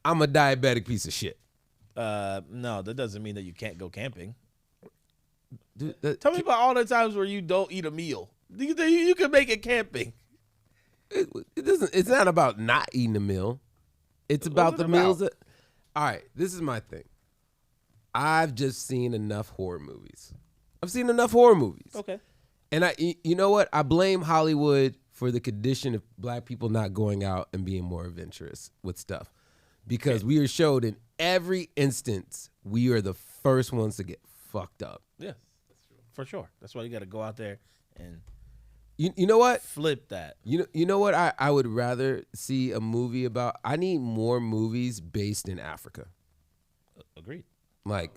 I'm a diabetic piece of shit. No, that doesn't mean that you can't go camping. Dude, Tell me about all the times where you don't eat a meal. You can make it camping. It doesn't. It's not about not eating a meal. It's about the meals that. All right, this is my thing. I've just seen enough horror movies I've seen enough horror movies. Okay. And you know what? I blame Hollywood for the condition of black people not going out and being more adventurous with stuff. Because we are showed in every instance, we are the first ones to get fucked up. Yeah, for sure. That's why you got to go out there and You know what? flip that. You know what I would rather see a movie about? I need more movies based in Africa. Agreed. Like,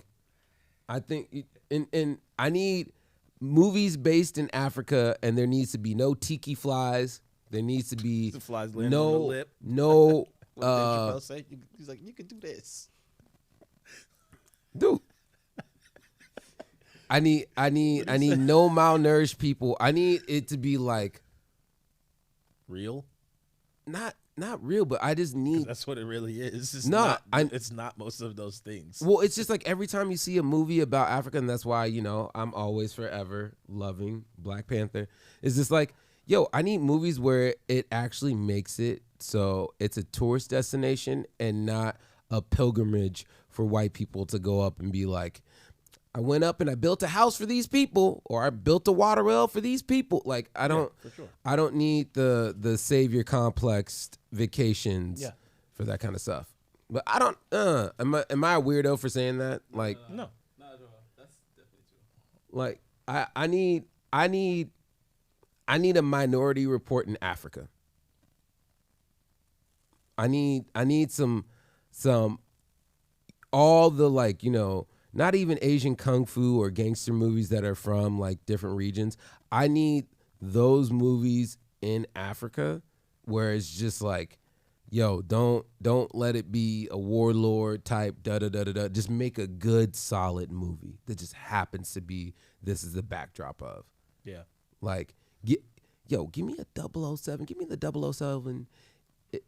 I think, and I need movies based in Africa, and there needs to be no tiki flies. There needs to be The flies landing on the lip. no. What did Chappelle say? He's like, you can do this. Dude. I need no malnourished people. I need it to be like Real? not real, but I just need. That's what it really is. It's No, not, I- it's not most of those things. Well, it's just like every time you see a movie about Africa, and that's why, I'm always forever loving Black Panther. It's just like, yo, I need movies where it actually makes it so it's a tourist destination and not a pilgrimage for white people to go up and be like, I went up and I built a house for these people, or I built a water well for these people. Like, I don't need the savior complex vacations for that kind of stuff. But I don't. Am I a weirdo for saying that? Like, No. Not at all. That's definitely true. like I need a Minority Report in Africa. I need some all the, like, not even Asian kung fu or gangster movies that are from like different regions. I need those movies in Africa where it's just like, yo, don't let it be a warlord type da da da da da. Just make a good solid movie that just happens to be this is the backdrop of. Yeah. Like, give me a 007. Give me the 007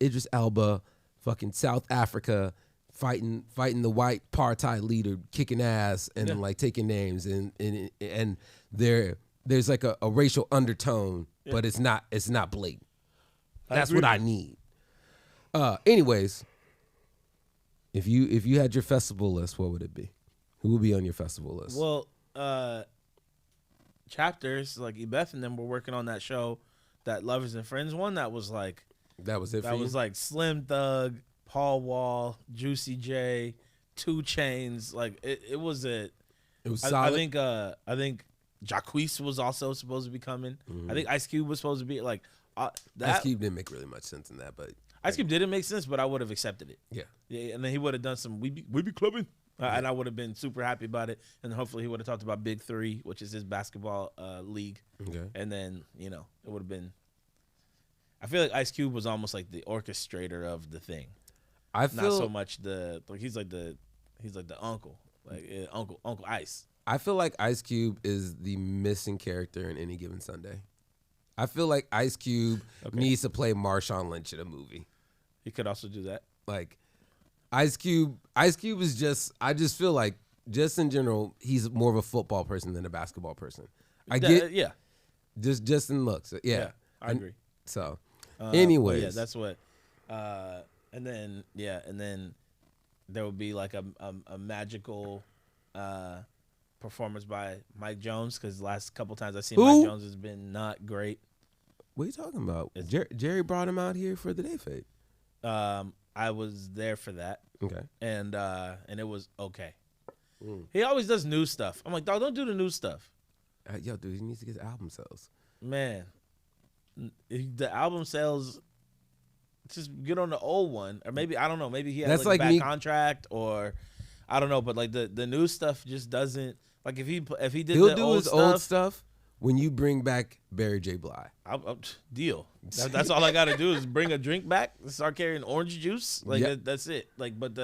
Idris Elba, fucking South Africa, fighting the white apartheid leader, kicking ass and like taking names, and there's like a racial undertone, but it's not blatant. That's what I need. Anyways, if you had your festival list, what would it be? Who would be on your festival list? Well, chapters like Ebeth and them were working on that show, that Lovers and Friends one. That was like that was it. that was like Slim Thug, Paul Wall, Juicy J, 2 Chainz. Like it was a. It was I solid. think Jacquees was also supposed to be coming. Mm-hmm. I think Ice Cube was supposed to be like that. Ice Cube didn't make really much sense in that, but Ice Cube didn't make sense, but I would have accepted it. yeah. And then he would have done some we be clubbing, and I would have been super happy about it. And hopefully he would have talked about Big 3, which is his basketball league. Okay. And then it would have been. I feel like Ice Cube was almost like the orchestrator of the thing, I feel not so much he's like the uncle, like Uncle Ice. I feel like Ice Cube is the missing character in Any Given Sunday. I feel like Ice Cube needs to play Marshawn Lynch in a movie. He could also do that. Like, Ice Cube is just, I just feel like, just in general, he's more of a football person than a basketball person. I get, Yeah, just in looks. Yeah. I agree. So, But anyways. yeah, that's what. And then there would be like a magical performance by Mike Jones, because the last couple times I've seen Who? Mike Jones has been not great. What are you talking about? Jerry brought him out here for the day fade. I was there for that, Okay. and it was okay. He always does new stuff. I'm like, dog, don't do the new stuff, Yo, dude, he needs to get album sales. man. The album sales. Just get on the old one, or maybe I don't know. Maybe he has That's like a like bad me- contract, or I don't know. But like the new stuff just doesn't like if he did He'll the do old his stuff, old stuff when you bring back Barry J. Blige. Deal. That's all I got to do is bring a drink back, start carrying orange juice. Like Yep. that's it. Like but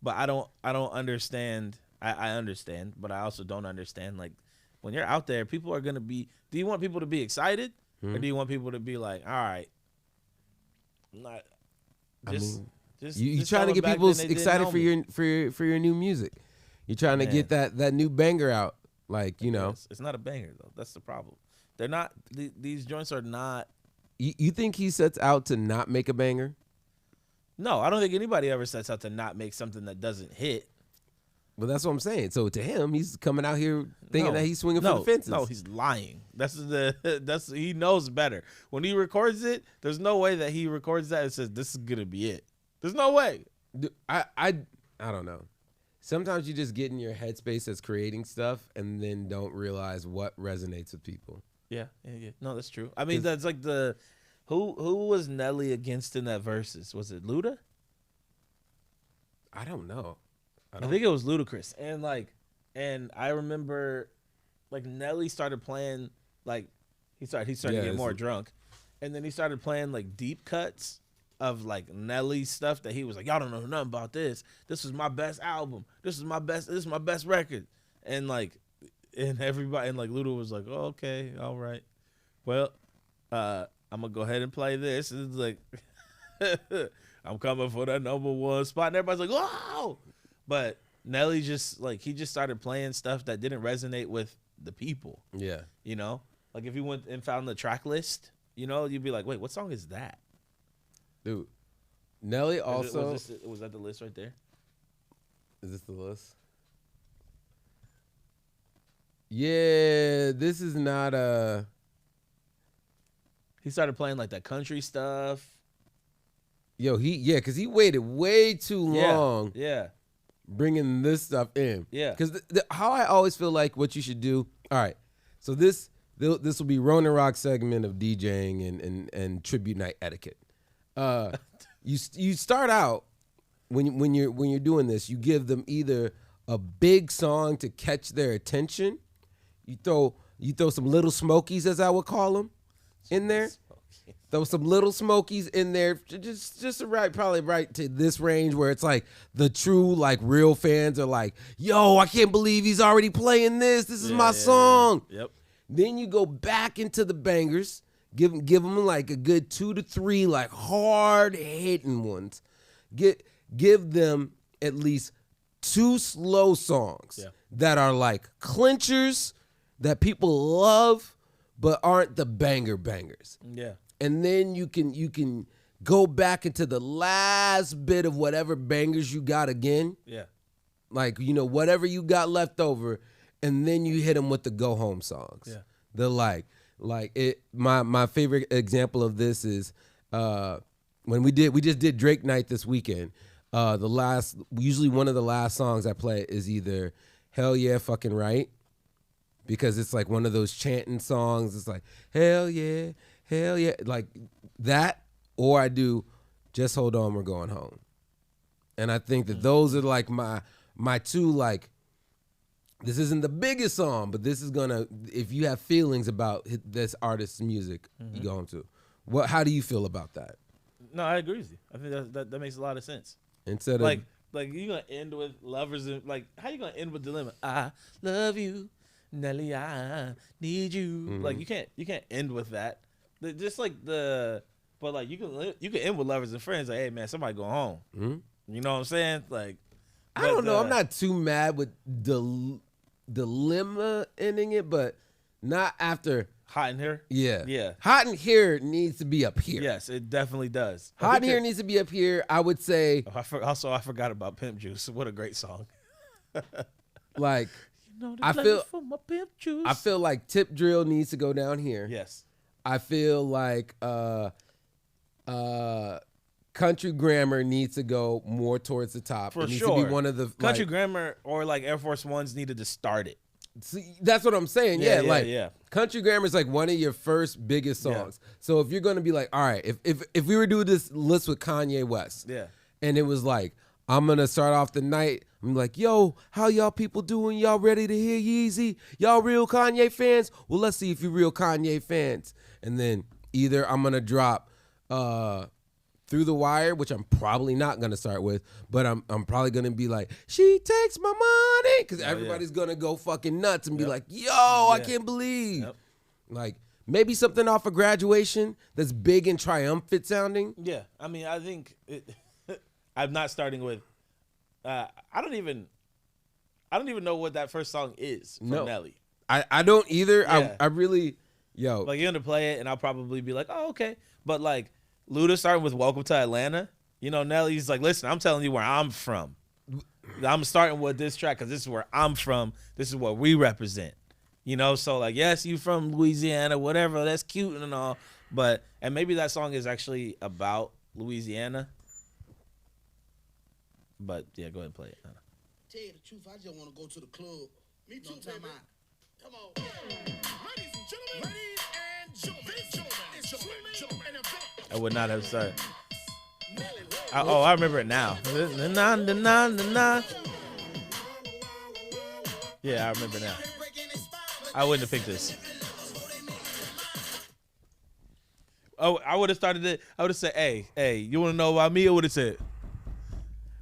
I don't understand. I understand, but I also don't understand. Like when you're out there, people are gonna be. Do you want people to be excited, or do you want people to be like, all right? Not just, You just trying to tell get them back people then they didn't excited know for me. your new music. You're trying to get that new banger out. Like, It's not a banger though. That's the problem. They're not. These joints are not. You think he sets out to not make a banger? No, I don't think anybody ever sets out to not make something that doesn't hit. But that's what I'm saying. So to him, he's coming out here thinking that he's swinging for the fences. No, he's lying. He knows better. When he records it, there's no way that he records that and says this is gonna be it. There's no way. Dude, I don't know. Sometimes you just get in your headspace as creating stuff and then don't realize what resonates with people. Yeah. No, that's true. I mean, that's like who was Nelly against in that versus? Was it Luda? I don't know. I think it was Ludacris. And I remember like Nelly started playing like he started to get more drunk. And then he started playing like deep cuts of like Nelly stuff that he was like, y'all don't know nothing about this. This was my best album. This is my best record. And everybody and like Luda was like, oh, okay, all right. Well, I'm gonna go ahead and play this. And it's like I'm coming for that #1 spot. And everybody's like, whoa. But Nelly just started playing stuff that didn't resonate with the people. Yeah. You know? Like if you went and found the track list, you know, you'd be like, wait, what song is that? Dude. Nelly also was that the list right there? Is this the list? Yeah, this is not He started playing like that country stuff. Yo, because he waited way too long. Yeah. Bringing this stuff in. Yeah. Because how I always feel like what you should do. All right. So this will be Ronin Rock segment of DJing and tribute night etiquette. You start out when you're doing this, you give them either a big song to catch their attention. You throw some little smokies, as I would call them, in there. Throw some little smokies in there, just probably right to this range where it's like the true like real fans are like, yo, I can't believe he's already playing this. This is my song. Yeah. Yep. Then you go back into the bangers, give them like a good 2 to 3 like hard hitting ones. Give them at least 2 slow songs that are like clinchers that people love but aren't the bangers. Yeah. And then you can go back into the last bit of whatever bangers you got again. Yeah. Like, you know, whatever you got left over, and then you hit them with the go home songs. Yeah. They're like it. My favorite example of this is when we just did Drake night this weekend. Usually one of the last songs I play is either Hell Yeah Fucking Right, because it's like one of those chanting songs. It's like hell yeah, like that, or I do Just Hold On, We're Going Home. And I think that those are like my 2, like, this isn't the biggest song, but this is gonna, if you have feelings about this artist's music, you go home to. How do you feel about that? No, I agree with you. I think that makes a lot of sense. Instead of like you gonna end with lovers and like how you gonna end with Dilemma? I love you, Nelly. I need you. Like you can't end with that. Just like but like you can end with lovers and friends. Like, hey man, somebody go home. You know what I'm saying? Like I don't know. I'm not too mad with Dilemma ending it, but not after. Hot in Here? Yeah. Hot in Here needs to be up here. Yes, it definitely does. Hot in Here needs to be up here. I would say. I forgot about Pimp Juice. What a great song. Like, you know I feel for my Pimp Juice. I feel like Tip Drill needs to go down here. Yes. I feel like Country Grammar needs to go more towards the top. For it needs sure. to be one of the Country Grammar or like Air Force Ones needed to start it. See, that's what I'm saying. Yeah. Country Grammar is like one of your first biggest songs. Yeah. So if you're gonna be like, all right, if we were doing this list with Kanye West, and it was like, I'm gonna start off the night, I'm like, yo, how y'all people doing? Y'all ready to hear Yeezy? Y'all real Kanye fans? Well, let's see if you real Kanye fans. And then either I'm gonna drop Through the Wire, which I'm probably not gonna start with, but I'm probably gonna be like, she takes my money, because everybody's gonna go fucking nuts and be like, yo, I can't believe. Like maybe something off of Graduation that's big and triumphant sounding. Yeah, I mean, I think I'm not starting with. I don't even know what that first song is from Nelly. I don't either. Yeah. I really, like you're gonna play it, and I'll probably be like, oh okay, but like. Luda starting with Welcome to Atlanta. You know, Nelly's like, listen, I'm telling you where I'm from. I'm starting with this track because this is where I'm from. This is what we represent. You know, so like, yes, you from Louisiana, whatever. That's cute and all, and maybe that song is actually about Louisiana. But yeah, go ahead and play it. Tell you the truth, I just want to go to the club. Me too, baby. Come on. Ladies and gentlemen. I would not have started. I remember it now. Yeah, I remember now. I wouldn't have picked this. Oh, I would have started it. I would have said, hey, you want to know about me? I would have said,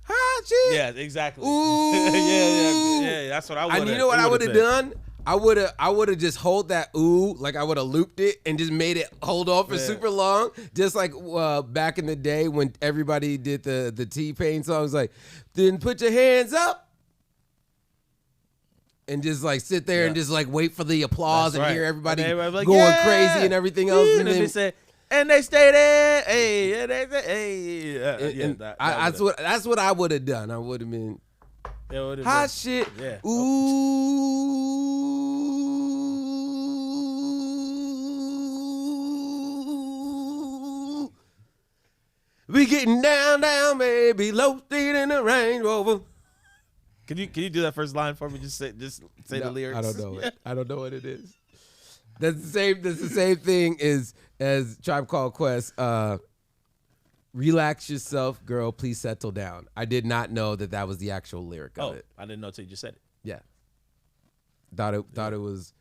hot shit. yeah, exactly. Ooh. yeah. That's what I would have. And you know what I would have done? I would have just hold that ooh, like I would have looped it and just made it hold on for super long, just like back in the day when everybody did the T-Pain songs, like then put your hands up. And just like sit there and just like wait for the applause and hear everybody like, going crazy and everything else. And then they say, and they stay there, hey, and they say, hey. That's what I would have done. I would have been hot shit. Yeah. Ooh, we getting down, baby, low speed in the Range Rover. Can you do that first line for me? Just say the lyrics. I don't know it. I don't know what it is. That's the same thing as Tribe Called Quest. Relax yourself, girl. Please settle down. I did not know that was the actual lyric of it. I didn't know until you just said it. Yeah. Thought it was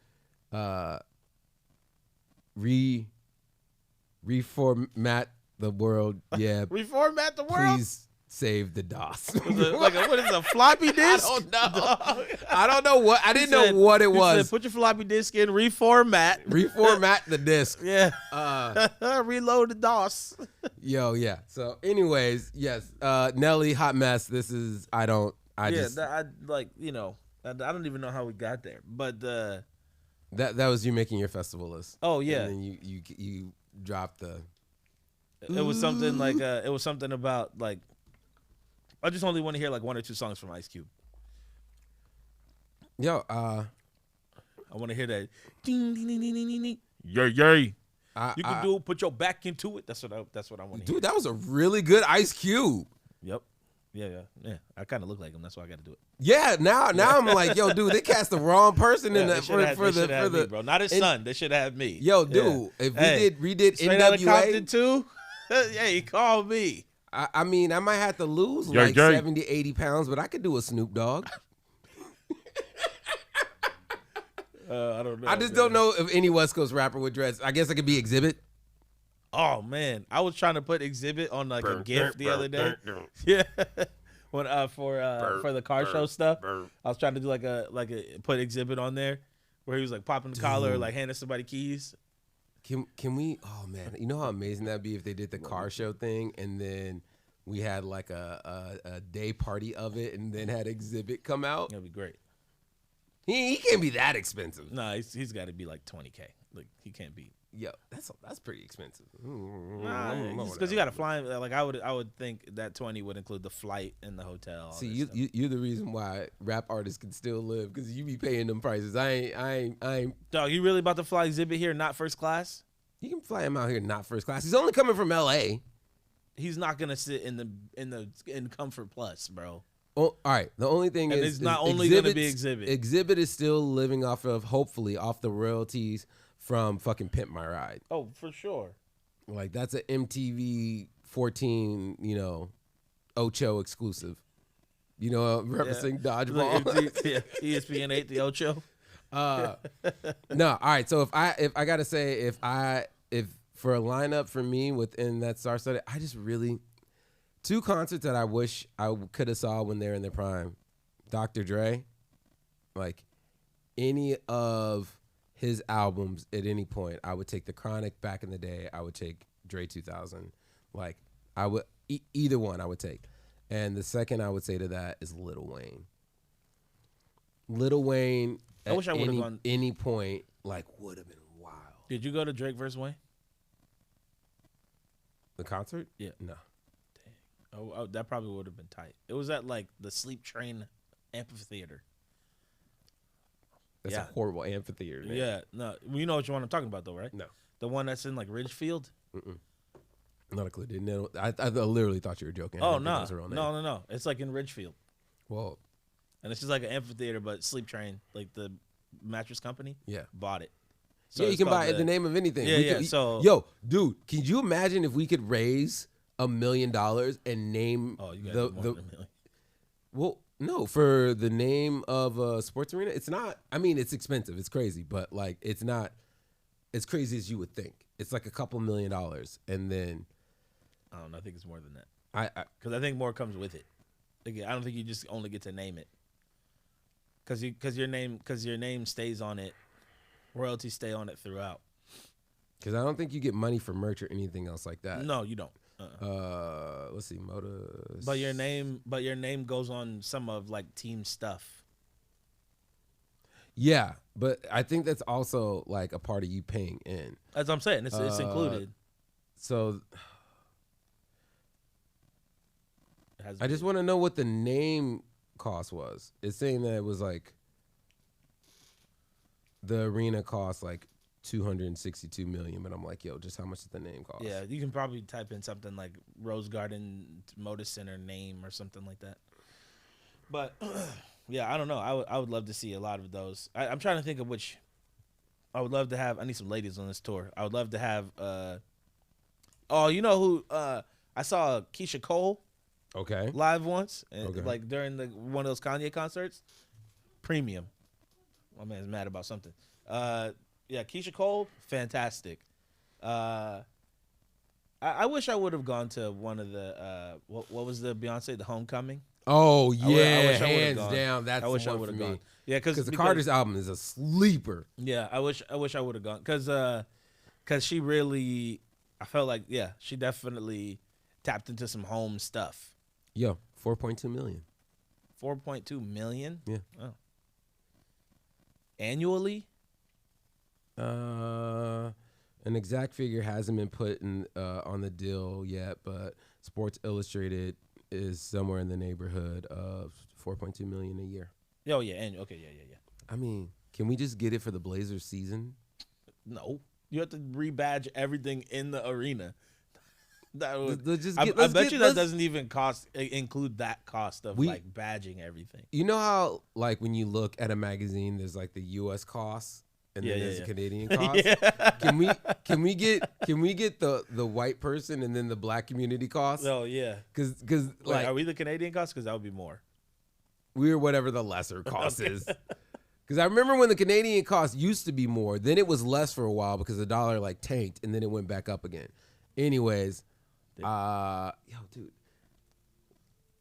reformat the world. Yeah. Reformat the world. Please save the DOS. What is a floppy disk? I don't know. I don't know what. I didn't know what it was. Said, put your floppy disk in. Reformat the disk. Yeah. Reload the DOS. Yeah. So, anyways, yes. Nelly, Hot Mess. This is. I don't even know how we got there, but that was you making your festival list. Oh yeah. And then you dropped the. It was something like it was something about like. I just only want to hear like one or two songs from Ice Cube. Yo, I want to hear that. Ding, ding, ding, ding, ding, ding. Yay. You can do it. Put your back into it. That's what I want to hear. Dude, that was a really good Ice Cube. Yep. Yeah. I kind of look like him. That's why I got to do it. Yeah. Now I'm like, yo, dude, they cast the wrong person in that for the me, bro. Not his son. They should have me. Yo, dude, if we did Straight Outta NWA Compton too. Yeah, he called me. I mean, I might have to lose 70, 80 pounds, but I could do a Snoop Dogg. I don't know. I just don't know if any West Coast rapper with dreads. I guess I could be Exhibit. Oh man, I was trying to put Exhibit on like a GIF the other day. Yeah, when for the car show stuff, I was trying to do like a put Exhibit on there where he was like popping the collar or like handing somebody keys. Can we? Oh man, you know how amazing that'd be if they did the car show thing and then we had like a day party of it and then had Exhibit come out. That'd be great. He can't be that expensive. No, he's got to be like $20K. Like he can't be. Yo, that's pretty expensive. Because you got to fly. Like I would think that 20 would include the flight and the hotel. See, you're the reason why rap artists can still live because you be paying them prices. I ain't. Dog, you really about to fly Exhibit here, not first class? You can fly him out here, not first class. He's only coming from L.A. He's not gonna sit in Comfort Plus, bro. Oh, all right. The only thing and is, it's not only gonna be Exhibit. Exhibit is still living hopefully off the royalties from fucking Pimp My Ride. Oh, for sure. Like that's an MTV 14, Ocho exclusive. Referencing Dodgeball. ESPN 8, the Ocho. No, all right. So if I gotta say, if for a lineup for me within that star study, I just really two concerts that I wish I could have saw when they're in their prime. Dr. Dre, like any of his albums at any point. I would take The Chronic back in the day. I would take Dre 2000. Like I would either one I would take. And the second I would say to that is Lil Wayne. Lil Wayne I wish I would have gone any point like would have been wild. Did you go to Drake vs. Wayne? The concert? Yeah. No. Oh, that probably would have been tight. It was at like the Sleep Train Amphitheater. That's Yeah. a horrible amphitheater name. Yeah, no, you know what one I'm talking about though, right? No. The one that's in like Ridgefield. Not a clue. Didn't know. I literally thought you were joking. I Oh didn't think no, that was a real name. no. It's like in Ridgefield, Well, and it's just like an amphitheater, but Sleep Train, like the mattress company, yeah. bought it. So Yeah, you it's can called buy it in the name of anything. Yeah, We yeah. could- So yo, dude, can you imagine if we could raise $1 million and name oh, you got the more than a million. well, no, for the name of a sports arena? It's not. I mean, it's expensive. It's crazy, but like, it's not as crazy as you would think. It's like a couple $1 million, and then I don't know. I think it's more than that I because I think more comes with it. Like, I don't think you just only get to name it because your name stays on it. Royalties stay on it throughout. because I don't think you get money for merch or anything else like that. No, you don't. Let's see, Moda. But your name goes on some of like team stuff. Yeah, but I think that's also like a part of you paying in. As I'm saying, it's included. So It has I just want to know what the name cost was. It's saying that it was like the arena cost like 262 million, but I'm like, yo, just how much does the name cost? Yeah, you can probably type in something like Rose Garden Moda Center name or something like that. But yeah, I don't know. I would love to see a lot of those. I'm trying to think of which. I would love to have. I need some ladies on this tour. I would love to have. Oh, you know who? I saw Keisha Cole Okay. live once, and Okay. like during one of those Kanye concerts. Premium. My man's mad about something. Yeah, Keisha Cole, fantastic. I wish I would have gone to one of the what was the Beyonce, the Homecoming? Oh I yeah, wish I would've hands gone. down. That's I wish the I one would for have me. gone. Yeah, Because the Carter's album is a sleeper. Yeah, I wish I would have gone because she really, I felt like she definitely tapped into some home stuff. Yo, 4.2 million. 4.2 million. Yeah. Oh. Annually. An exact figure hasn't been put in on the deal yet, but Sports Illustrated is somewhere in the neighborhood of 4.2 million a year. Oh yeah, annual. Okay, yeah. I mean, can we just get it for the Blazers season? No, you have to rebadge everything in the arena. That would. Let's I get- bet you that let's- doesn't even include that cost of like badging everything. You know how like when you look at a magazine, there's like the U.S. costs and then there's the Canadian costs. Can we get the white person and then the black community costs? Oh yeah. Because Like, like are we the Canadian cost? Because that would be more. we're whatever the lesser cost is. Because I remember when the Canadian cost used to be more, then it was less for a while because the dollar like tanked and then it went back up again. Anyways, yo, dude,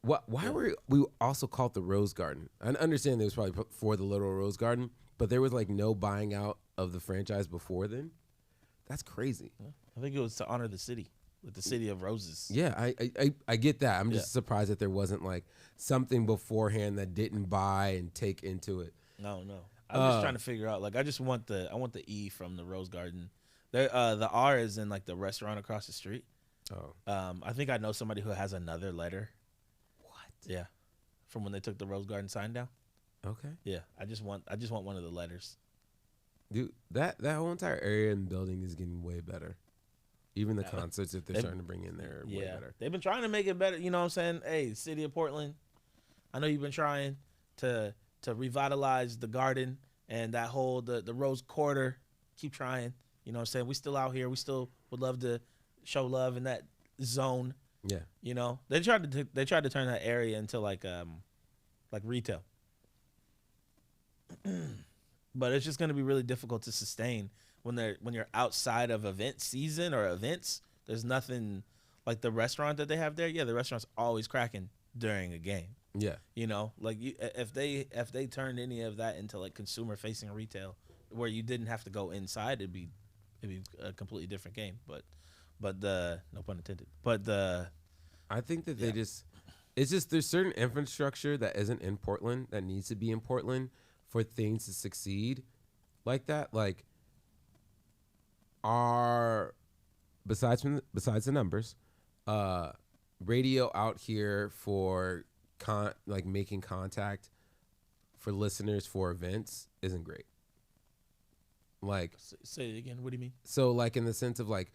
why were we also called the Rose Garden? I understand it was probably for the literal Rose Garden, but there was like no buying out of the franchise before then. That's crazy. I think it was to honor the city, with the city of roses. Yeah, I get that. I'm just surprised that there wasn't like something beforehand that didn't buy and take into it. No. I'm just trying to figure out. Like, I want the E from the Rose Garden. There, the R is in like the restaurant across the street. Oh, I think I know somebody who has another letter. what? Yeah, from when they took the Rose Garden sign down. Okay, Yeah, I just want one of the letters. dude, that whole entire area and building is getting way better. Even the concerts that they're starting to bring in there are way better. They've been trying to make it better. You know what I'm saying? Hey, city of Portland, I know you've been trying to revitalize the garden and that whole the Rose Quarter. Keep trying. You know what I'm saying? We still out here. We still would love to show love in that zone. Yeah, You know, they tried to turn that area into like retail. But it's just going to be really difficult to sustain when you're outside of event season or events. There's nothing like the restaurant that they have there. Yeah, the restaurant's always cracking during a game. yeah. You know, like if they turned any of that into like consumer facing retail where you didn't have to go inside, it'd be a completely different game. But the no pun intended. But the I think that it's just there's certain infrastructure that isn't in Portland that needs to be in Portland for things to succeed like that. Like besides the numbers, radio out here for like making contact for listeners for events isn't great. Like, say it again. What do you mean? So like in the sense of like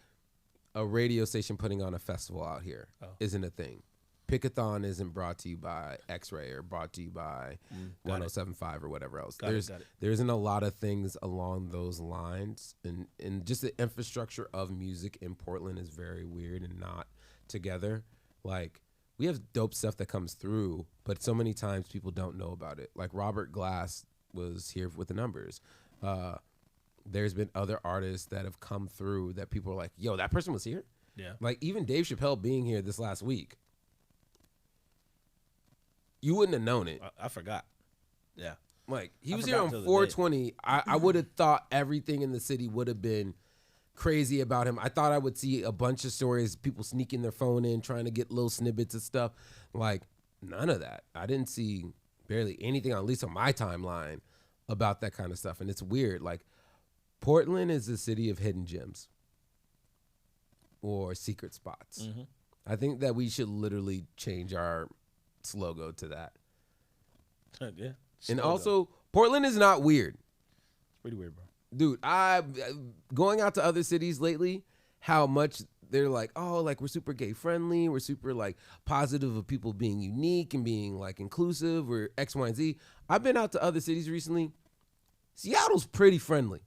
a radio station putting on a festival out here isn't a thing. Pickathon isn't brought to you by X-Ray or brought to you by 107.5 or whatever else. There isn't a lot of things along those lines, and just the infrastructure of music in Portland is very weird and not together. Like, we have dope stuff that comes through, but so many times people don't know about it. Like Robert Glass was here with the Numbers. There's been other artists that have come through that people are like, yo, that person was here? Yeah. Like even Dave Chappelle being here this last week. You wouldn't have known it. I forgot. Yeah. Like, he was here on 420. I would have thought everything in the city would have been crazy about him. I thought I would see a bunch of stories, people sneaking their phone in, trying to get little snippets of stuff. Like, none of that. I didn't see barely anything, at least on my timeline, about that kind of stuff. And it's weird. Like, Portland is a city of hidden gems or secret spots. Mm-hmm. I think that we should literally change our logo to that. Yeah. And also, Portland is not weird. It's pretty weird, bro. Dude, I going out to other cities lately, how much they're like, oh, like we're super gay friendly, we're super like positive of people being unique and being like inclusive or X, Y, and Z. I've been out to other cities recently. Seattle's pretty friendly.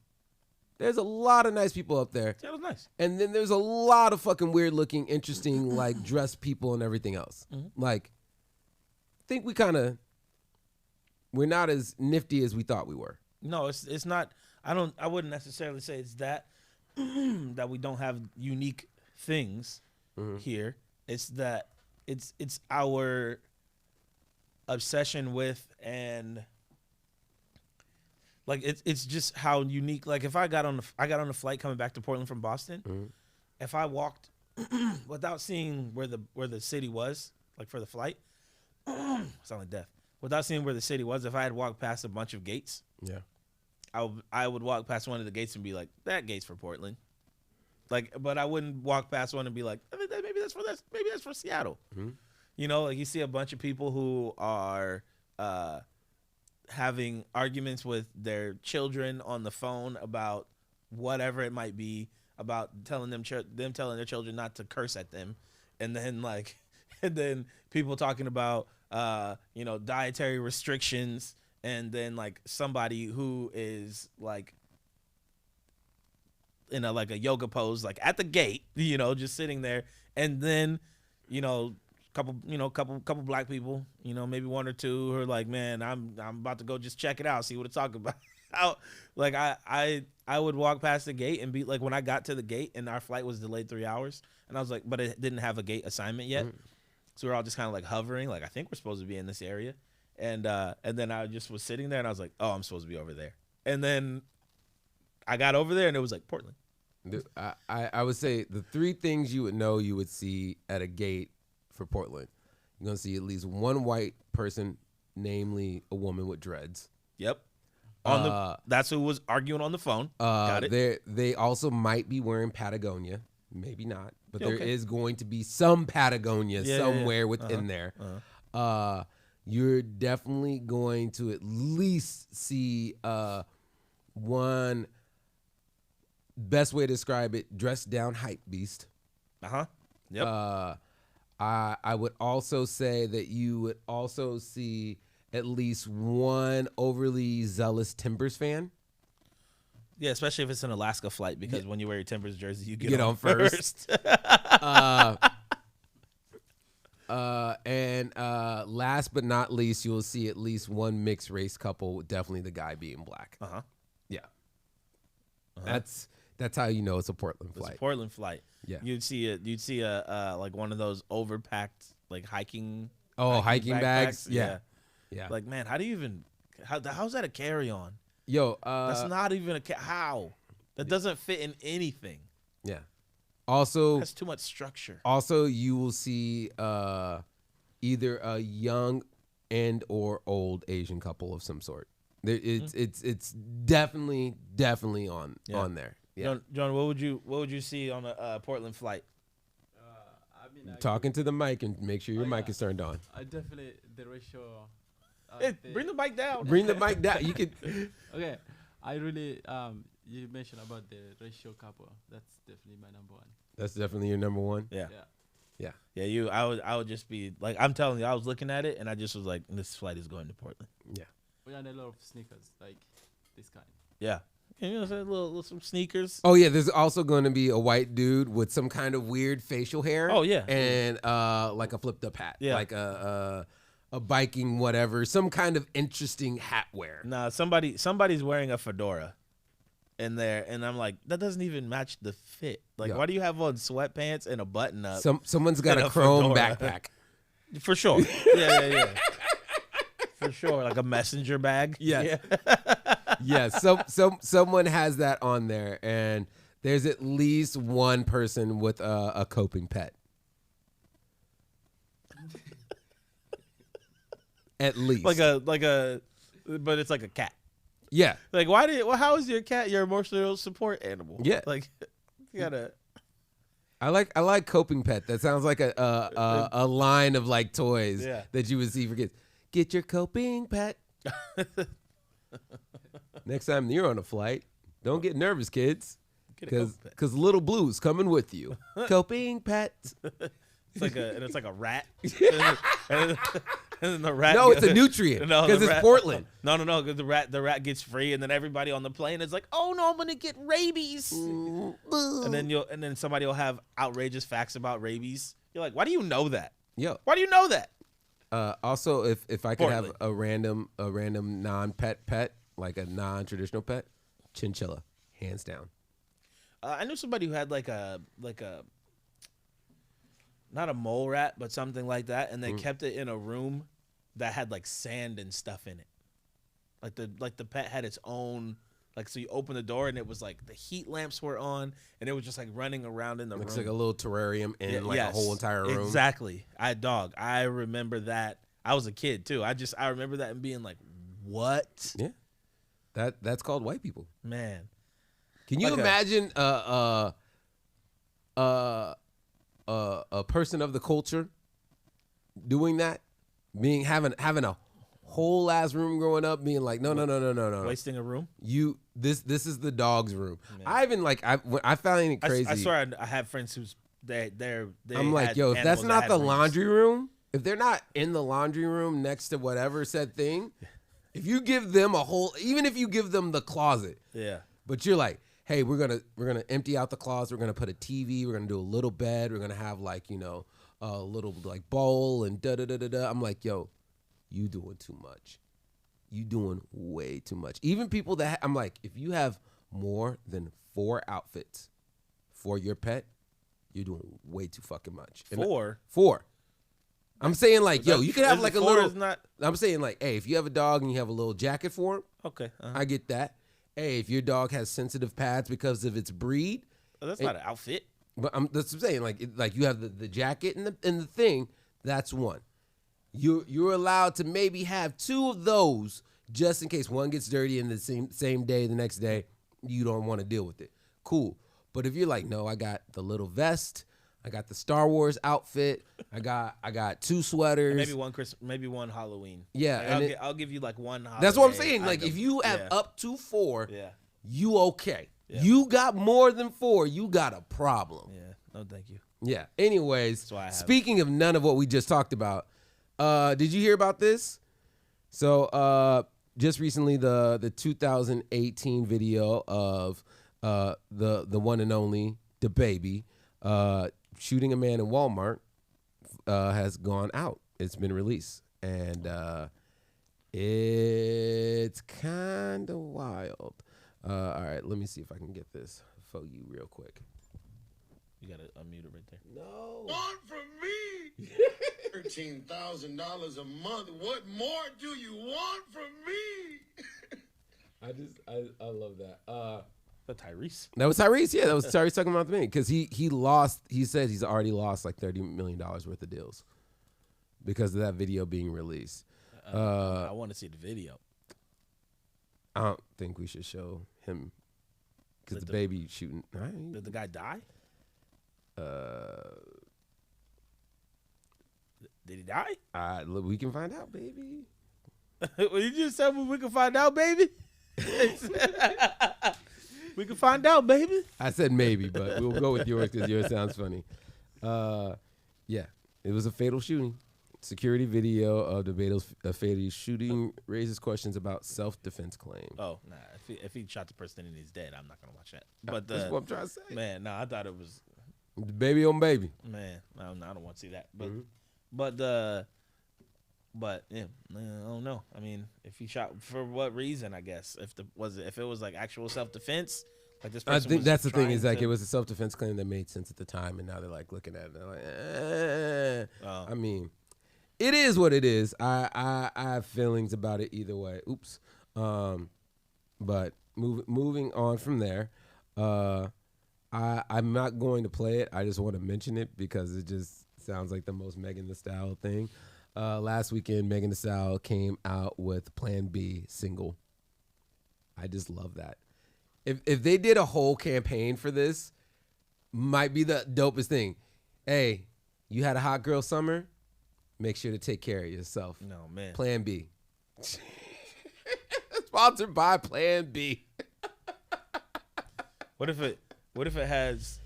There's a lot of nice people up there. Seattle's nice. And then there's a lot of fucking weird looking, interesting, like dressed people and everything else. Mm-hmm. Like, I think we're not as nifty as we thought we were. No, it's not. I wouldn't necessarily say it's that that we don't have unique things here. It's that it's our obsession with, and like it's just how unique. Like if I got on the flight coming back to Portland from Boston, if I walked without seeing where the city was, like for the flight, sound like death. Without seeing where the city was, if I had walked past a bunch of gates, yeah, I would walk past one of the gates and be like, that gate's for Portland. Like, but I wouldn't walk past one and be like, maybe that's for Seattle. Mm-hmm. You know, like you see a bunch of people who are having arguments with their children on the phone about whatever it might be, about telling them telling their children not to curse at them, and then people talking about dietary restrictions, and then like somebody who is like in a yoga pose, like at the gate, just sitting there, and then couple black people, maybe one or two who are like, man, I'm about to go just check it out, see what it's talking about. Like I would walk past the gate and be like, when I got to the gate and our flight was delayed 3 hours, and I was like, but it didn't have a gate assignment yet. So we're all just kind of like hovering, like I think we're supposed to be in this area, and then I just was sitting there and I was like, oh, I'm supposed to be over there, and then I got over there and it was like Portland. I would say the three things you would see at a gate for Portland. You're gonna see at least one white person, namely a woman with dreads. Yep. That's who was arguing on the phone. Got it. They also might be wearing Patagonia. Maybe not, but there is going to be some Patagonia somewhere within there. You're definitely going to at least see one, best way to describe it, dressed down hype beast. Yep. I would also say that you would also see at least one overly zealous Timbers fan. Yeah, especially if it's an Alaska flight, because when you wear your Timbers jersey, you get on first. And last but not least, you'll see at least one mixed race couple, definitely the guy being black. Yeah. That's how you know it's a Portland flight. It's a Portland flight. Yeah. You'd see a like one of those overpacked like hiking hiking bags. Yeah. Yeah. Like, man, how do you even how's that a carry-on? Yo, that's not even how. That doesn't fit in anything. Yeah. Also, that's too much structure. Also, you will see either a young and or old Asian couple of some sort. It's definitely on there. Yeah. John, what would you see on a Portland flight? I've been talking to the mic and make sure your mic is turned on. I definitely the ratio. Hey, bring the mic down. Bring the mic down. You could. Okay, I really you mentioned about the ratio couple. That's definitely my number one. That's definitely your number one. Yeah. Yeah. Yeah, I would just be like, I'm telling you, I was looking at it and I just was like, this flight is going to Portland. Yeah. We had a lot of sneakers like this kind. Yeah. And, you know, so little some sneakers. Oh yeah, there's also going to be a white dude with some kind of weird facial hair. Oh, yeah. And like a flipped up hat. Yeah. Like a biking whatever, some kind of interesting hat wear. Nah, somebody's wearing a fedora in there, and I'm like, that doesn't even match the fit. Like, Yeah. why do you have on sweatpants and a button up? Someone's got and a chrome fedora? backpack. For sure. Yeah. For sure, like a messenger bag. Yes. Yeah. Yeah, someone has that on there, and there's at least one person with a coping pet. At least, Like a, but it's like a cat. yeah, Like, how is your cat your emotional support animal? Yeah. Like, you gotta. I like coping pet. That sounds like a line of like toys Yeah. that you would see for kids. Get your coping pet. Next time you're on a flight, don't get nervous, kids, Get a coping pet. because little blue's coming with you. Coping pet. It's like a rat. and then the rat. No, it's a nutrient No, because the it's rat- Portland. No, because the rat gets free, and then everybody on the plane is like, "Oh no, I'm gonna get rabies." and then somebody will have outrageous facts about rabies. You're like, why do you know that? Yo. Why do you know that? Also, if I could have Portland. a random non-pet pet, like a non-traditional pet, chinchilla, hands down. I knew somebody who had like a not a mole rat, but something like that, and they kept it in a room that had like sand and stuff in it. Like the pet had its own, like, so you open the door and it was like the heat lamps were on and it was just like running around in the Looks room. like a little terrarium in Yeah, like yes, a whole entire room. Exactly. I remember that. I was a kid too. I remember that and being like, what? Yeah, that's called white people. Man. Can you Like imagine a person of the culture doing that, having a whole ass room growing up, being like, no. Wasting a room? This is the dog's room. I even like I found it crazy. I swear I have friends who's they I'm like, had yo, if that's animals that not had the rooms. laundry room, if they're not in the laundry room next to whatever said thing, if you give them even if you give them the closet, Yeah. but you're like, hey, we're gonna empty out the closet, we're gonna put a TV, we're gonna do a little bed, we're gonna have like, a little like bowl and da da da da da. I'm like, yo, you doing too much. You doing way too much. Even people that I'm like, if you have more than 4 outfits for your pet, you're doing way too fucking much. And 4. I'm saying like, yo, you could have like a little. I'm saying like, hey, if you have a dog and you have a little jacket for him, Okay. I get that. Hey, if your dog has sensitive pads because of its breed, That's not an outfit. but that's what I'm saying. Like you have the jacket and the thing. That's one. You're allowed to maybe have 2 of those just in case one gets dirty and the same day, the next day, you don't want to deal with it. Cool. But if you're like, no, I got the little vest, I got the Star Wars outfit, I got 2 sweaters, Maybe one Halloween. Yeah, Like, and I'll give you like one. that's what I'm holiday saying. Like item. if you have Yeah. up to 4, Yeah. you okay. Yeah. You got more than 4, you got a problem. Yeah. No, thank you. Yeah. Anyways, why I have it. speaking of none of what we just talked about, did you hear about this? So just recently, the 2018 video of the one and only DaBaby shooting a man in Walmart has gone out. It's been released, and it's kind of wild. All right, let me see if I can get this for you real quick. You gotta unmute it right there. No. Want from me? $13,000 a month. What more do you want from me? I love that. The Tyrese. That was Tyrese. Yeah, that was Tyrese talking about me because he lost. He said he's already lost like $30 million worth of deals because of that video being released. I want to see the video. I don't think we should show him because the baby shooting. Did the guy die? Did he die? Look, we can find out, baby. Well, you just said we can find out, baby. We can find out, baby. I said maybe, but we'll go with yours because yours sounds funny. Yeah, it was a fatal shooting. Security video of the fatal shooting raises questions about self-defense claim. Oh, nah. If he shot the person and he's dead, I'm not gonna watch that. But That's what I'm trying to say. man, no, I thought it was Baby on baby. man. No, I don't want to see that. But Mhm. but yeah, I don't know. I mean, if he shot for what reason? I guess if it was like actual self-defense, like this I person think was that's the thing trying is like to- it was a self-defense claim that made sense at the time, and now they're like looking at it. They're like, Oh. I mean, it is what it is. I have feelings about it either way. Oops. But moving on from there, I'm not going to play it. I just want to mention it because it just sounds like the most Megan Thee Stallion thing. Last weekend, Megan Thee Stallion came out with Plan B single. I just love that. If they did a whole campaign for this, might be the dopest thing. Hey, you had a hot girl summer? Make sure to take care of yourself. No, man. Plan B. Sponsored by Plan B. What if it has?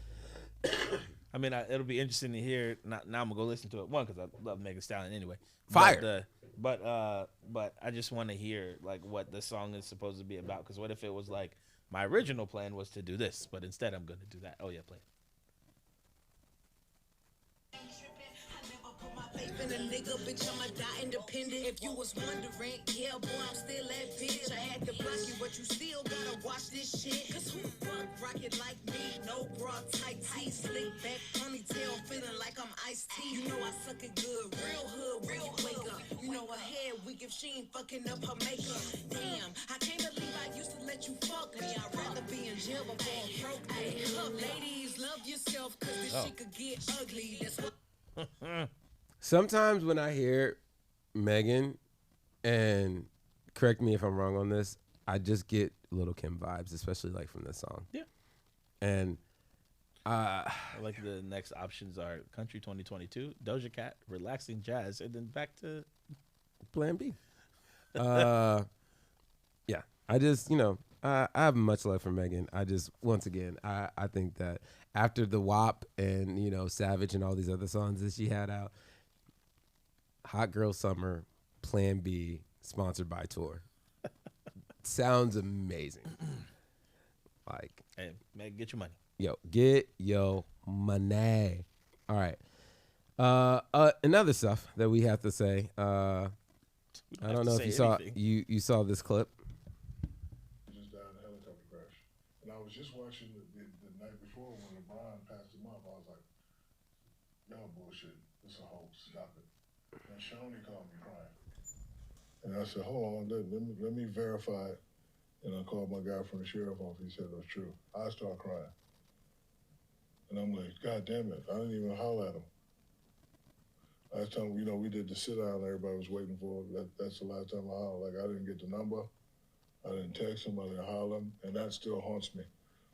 I mean, it'll be interesting to hear. Now I'm gonna go listen to it. One, because I love Megan Thee Stallion anyway. Fire. But I just want to hear like what the song is supposed to be about. Because what if it was like my original plan was to do this, but instead I'm gonna do that. Oh yeah, play it. In a nigga, bitch, I'ma die independent. If you was wondering, yeah, boy, I'm still that bitch. I had to block you, but you still gotta watch this shit. Cause who the fuck rocket like me? No bra, tight tee, slick back, ponytail, feeling like I'm iced tea. You know I suck it good, real hood, when you wake up. You know her head weak if she ain't fucking up her makeup. Damn, I can't believe I used to let you fuck me. I'd rather be in jail before I'm broke. Hey, look, ladies, love yourself, cause this shit could get ugly. That's what. Sometimes when I hear Megan, and correct me if I'm wrong on this, I just get Little Kim vibes, especially like from this song. Yeah. And I like the next options are Country 2022, Doja Cat, Relaxing Jazz, and then back to Plan B. Yeah. I just, I have much love for Megan. I just, once again, I think that after the WAP and, Savage and all these other songs that she had out, Hot Girl Summer, Plan B, sponsored by Tour. Sounds amazing. Like, hey, man, get your money. yo, get your money. All right. Another stuff that we have to say. I don't know if you saw you saw this clip. Just died in a helicopter crash, and I was just watching the night before when LeBron passed him up. I was like, "Y'all bullshit. It's a hoax. Stop it." And Shoney called me crying, and I said, "Hold on, let me verify it." And I called my guy from the sheriff office. He said it was true. I start crying, and I'm like, "God damn it! I didn't even holler at him." Last time, we did the sit down. Everybody was waiting for. That's the last time I hollered. Like I didn't get the number. I didn't text him. I didn't holler him, and that still haunts me.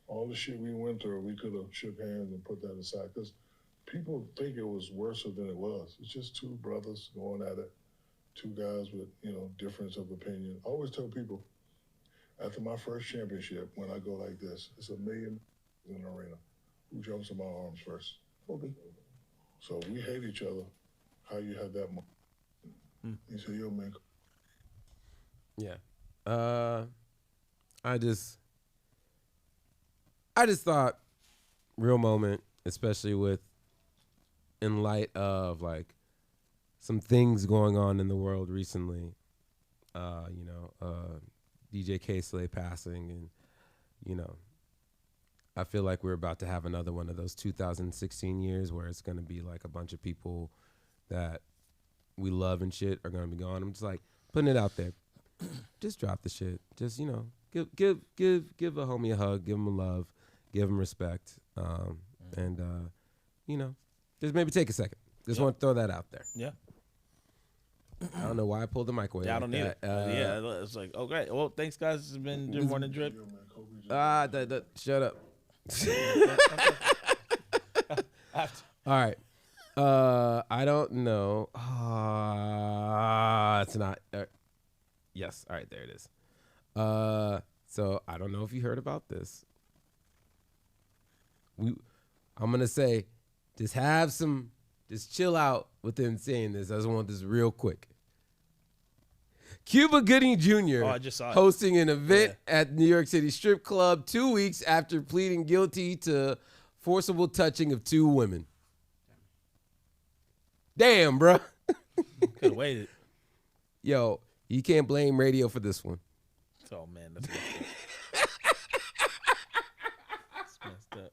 All the shit we went through, we could have shook hands and put that aside because people think it was worse than it was. It's just two brothers going at it, two guys with difference of opinion. I always tell people after my first championship, when I go like this, it's 1 million in the arena. Who jumps in my arms first? Kobe. So we hate each other. How you have that moment? He said, "Yo, man." Yeah. I just thought real moment, especially in light of like some things going on in the world recently. DJ K-Slay passing, and I feel like we're about to have another one of those 2016 years where it's going to be like a bunch of people that we love and shit are going to be gone. I'm just like putting it out there. Just drop the shit. Just, give a homie a hug, give him a love, give him respect. And just maybe take a second. Just want to throw that out there. Yeah. I don't know why I pulled the mic away. Yeah, I like don't need that. it. Yeah, it's like, oh, great. Well, thanks, guys. This has been your morning drip. Yo, man, Kobe just Shut up. All right. I don't know. It's not. Yes. All right. There it is. So I don't know if you heard about this. I'm gonna say, just chill out within saying this. I just want this real quick. Cuba Gooding Jr. I just saw it. hosting an event at New York City strip club 2 weeks after pleading guilty to forcible touching of 2 women. Damn, bro. Could have waited. Yo, you can't blame radio for this one. Oh man, that's messed up.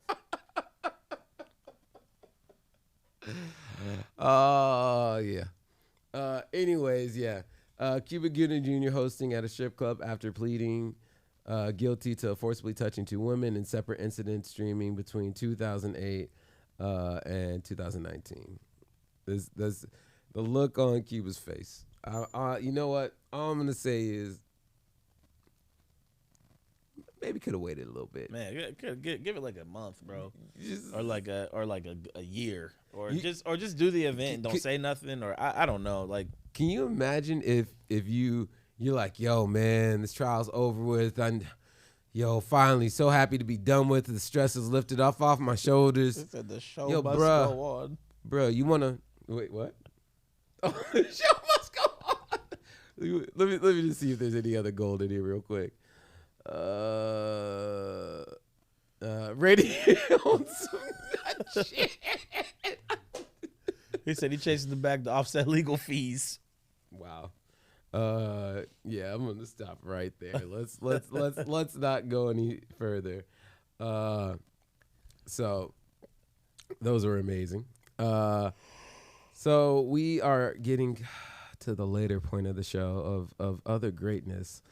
Oh, yeah. Anyways, yeah. Cuba Gooding Jr. hosting at a strip club after pleading guilty to forcibly touching 2 women in separate incidents streaming between 2008 and 2019. That's the look on Cuba's face. You know what? All I'm going to say is maybe could have waited a little bit. Man, give it like a month, bro, or like a year, or just do the event and don't say nothing, or I don't know. Like, can you imagine if you're like, yo, man, this trial's over with, and yo, finally, so happy to be done with. The stress is lifted off my shoulders. said the show yo, must bruh, go on. Bro, you wanna wait? What? Oh, the show must go on. Let me just see if there's any other gold in here real quick. Radio on some shit. He said he chasing the bag to offset legal fees. Wow. Yeah, I'm gonna stop right there. Let's not go any further. So those are amazing. So we are getting to the later point of the show of other greatness,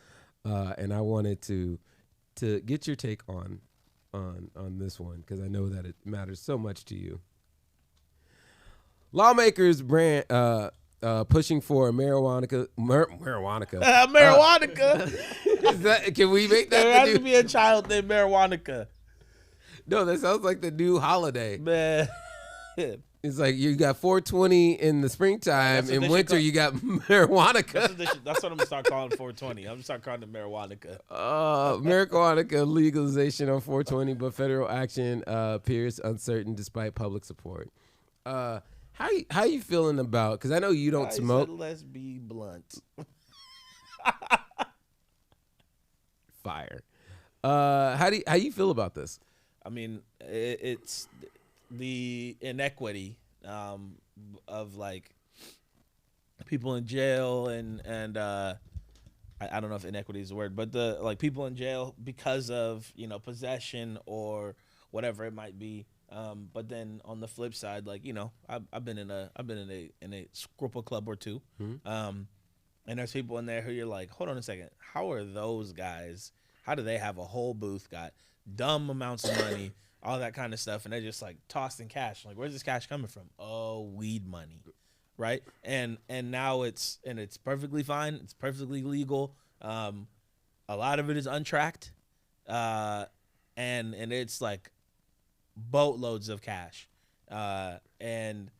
and I wanted to get your take on this one because I know that it matters so much to you. Lawmakers pushing for marijuana. Is that, can we make that? There has to be a child named Marijuana. No, that sounds like the new holiday. Man. It's like you got 420 in the springtime. In winter, you got marijuana. That's what I'm going to start calling 420. I'm going to start calling it marijuana. Marijuana legalization on 420, but federal action appears uncertain despite public support. How you feeling about? Because I know you don't smoke. Let's be blunt. Fire. How you feel about this? I mean, it's the inequity of like people in jail and I don't know if inequity is the word, but the like people in jail because of possession or whatever it might be. But then on the flip side, like I've been in a scruple club or two, and there's people in there who you're like, hold on a second, how are those guys? How do they have a whole booth, got dumb amounts of money, all that kind of stuff, and they're just like tossed in cash? Like, where's this cash coming from? Oh, weed money, right? And now it's perfectly fine. It's perfectly legal. A lot of it is untracked, and it's like boatloads of cash, and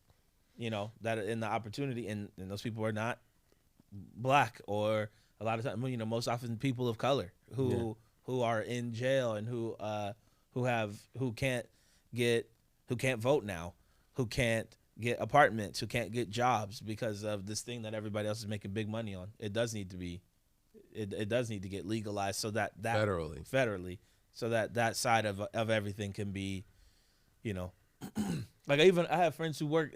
that in the opportunity, and those people are not black, or a lot of times, most often people of color who are in jail and who can't vote now, who can't get apartments, who can't get jobs because of this thing that everybody else is making big money on. It does need to be, it does need to get legalized so that federally, so that side of everything can be, like I have friends who work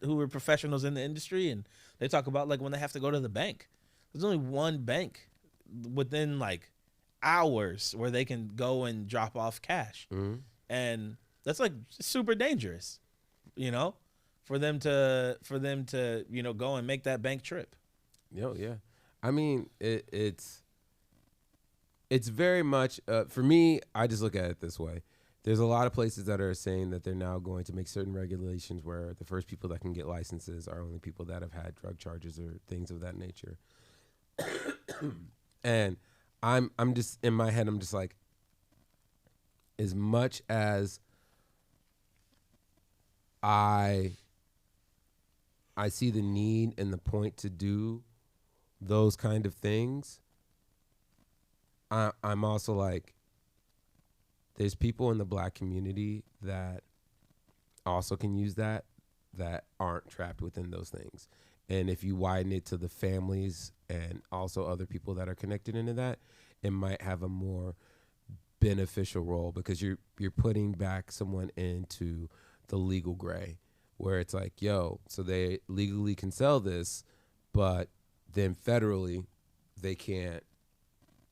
who are professionals in the industry, and they talk about like when they have to go to the bank. There's only one bank within like hours where they can go and drop off cash, and that's like super dangerous, for them to go and make that bank trip. Yeah. I mean, it's very much for me. I just look at it this way. There's a lot of places that are saying that they're now going to make certain regulations where the first people that can get licenses are only people that have had drug charges or things of that nature. And I'm just in my head, I'm just like, as much as I I see the need and the point to do those kind of things, I'm also like, there's people in the black community that also can use that aren't trapped within those things. And if you widen it to the families and also other people that are connected into that, it might have a more beneficial role, because you're putting back someone into the legal gray, where it's like, yo, so they legally can sell this, but then federally they can't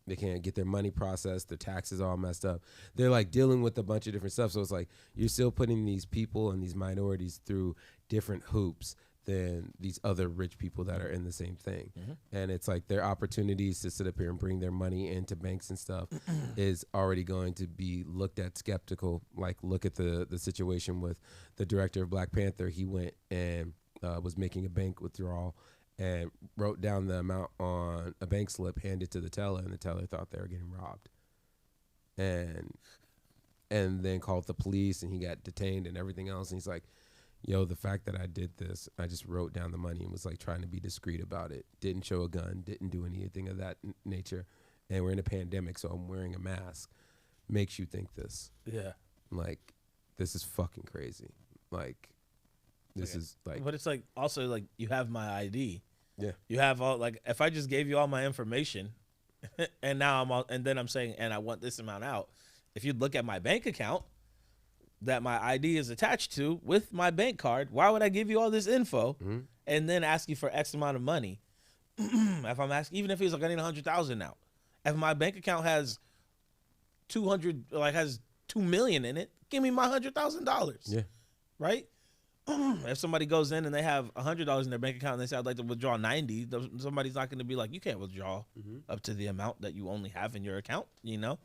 get their money processed, their taxes all messed up. They're like dealing with a bunch of different stuff. So it's like you're still putting these people and these minorities through different hoops than these other rich people that are in the same thing. And it's like their opportunities to sit up here and bring their money into banks and stuff is already going to be looked at skeptical. Like, look at the situation with the director of Black Panther. He went and was making a bank withdrawal and wrote down the amount on a bank slip, handed to the teller, and the teller thought they were getting robbed. And then called the police, and he got detained and everything else. And he's like, yo, the fact that I did this, I just wrote down the money and was like trying to be discreet about it. Didn't show a gun, didn't do anything of that nature. And we're in a pandemic, so I'm wearing a mask. Makes you think this. Yeah. Like, this is fucking crazy. Like, this is like. But it's like, also, like, you have my ID. Yeah. You have all, like, if I just gave you all my information and now and then I'm saying, and I want this amount out, if you look at my bank account that my ID is attached to with my bank card, why would I give you all this info and then ask you for X amount of money? If I'm asking, even if he's like, I need 100,000 now. If my bank account has 200, like has 2 million in it, give me my $100,000. Yeah. Right? If somebody goes in and they have $100 in their bank account and they say, I'd like to withdraw 90, somebody's not going to be like, you can't withdraw up to the amount that you only have in your account, you know?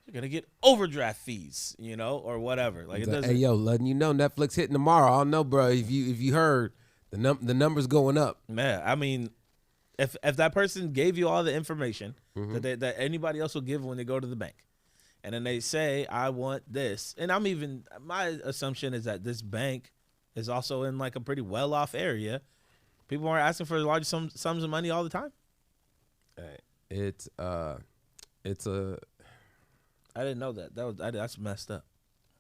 You're going to get overdraft fees, you know, or whatever. Like, it doesn't. Hey, yo, letting you know Netflix hitting tomorrow. I don't know, bro. If you heard, the number's going up. Man, I mean, if that person gave you all the information that anybody else will give when they go to the bank, and then they say, I want this, and my assumption is that this bank is also in like a pretty well-off area. People are asking for large sums of money all the time. It's a. I didn't know that. That's messed up.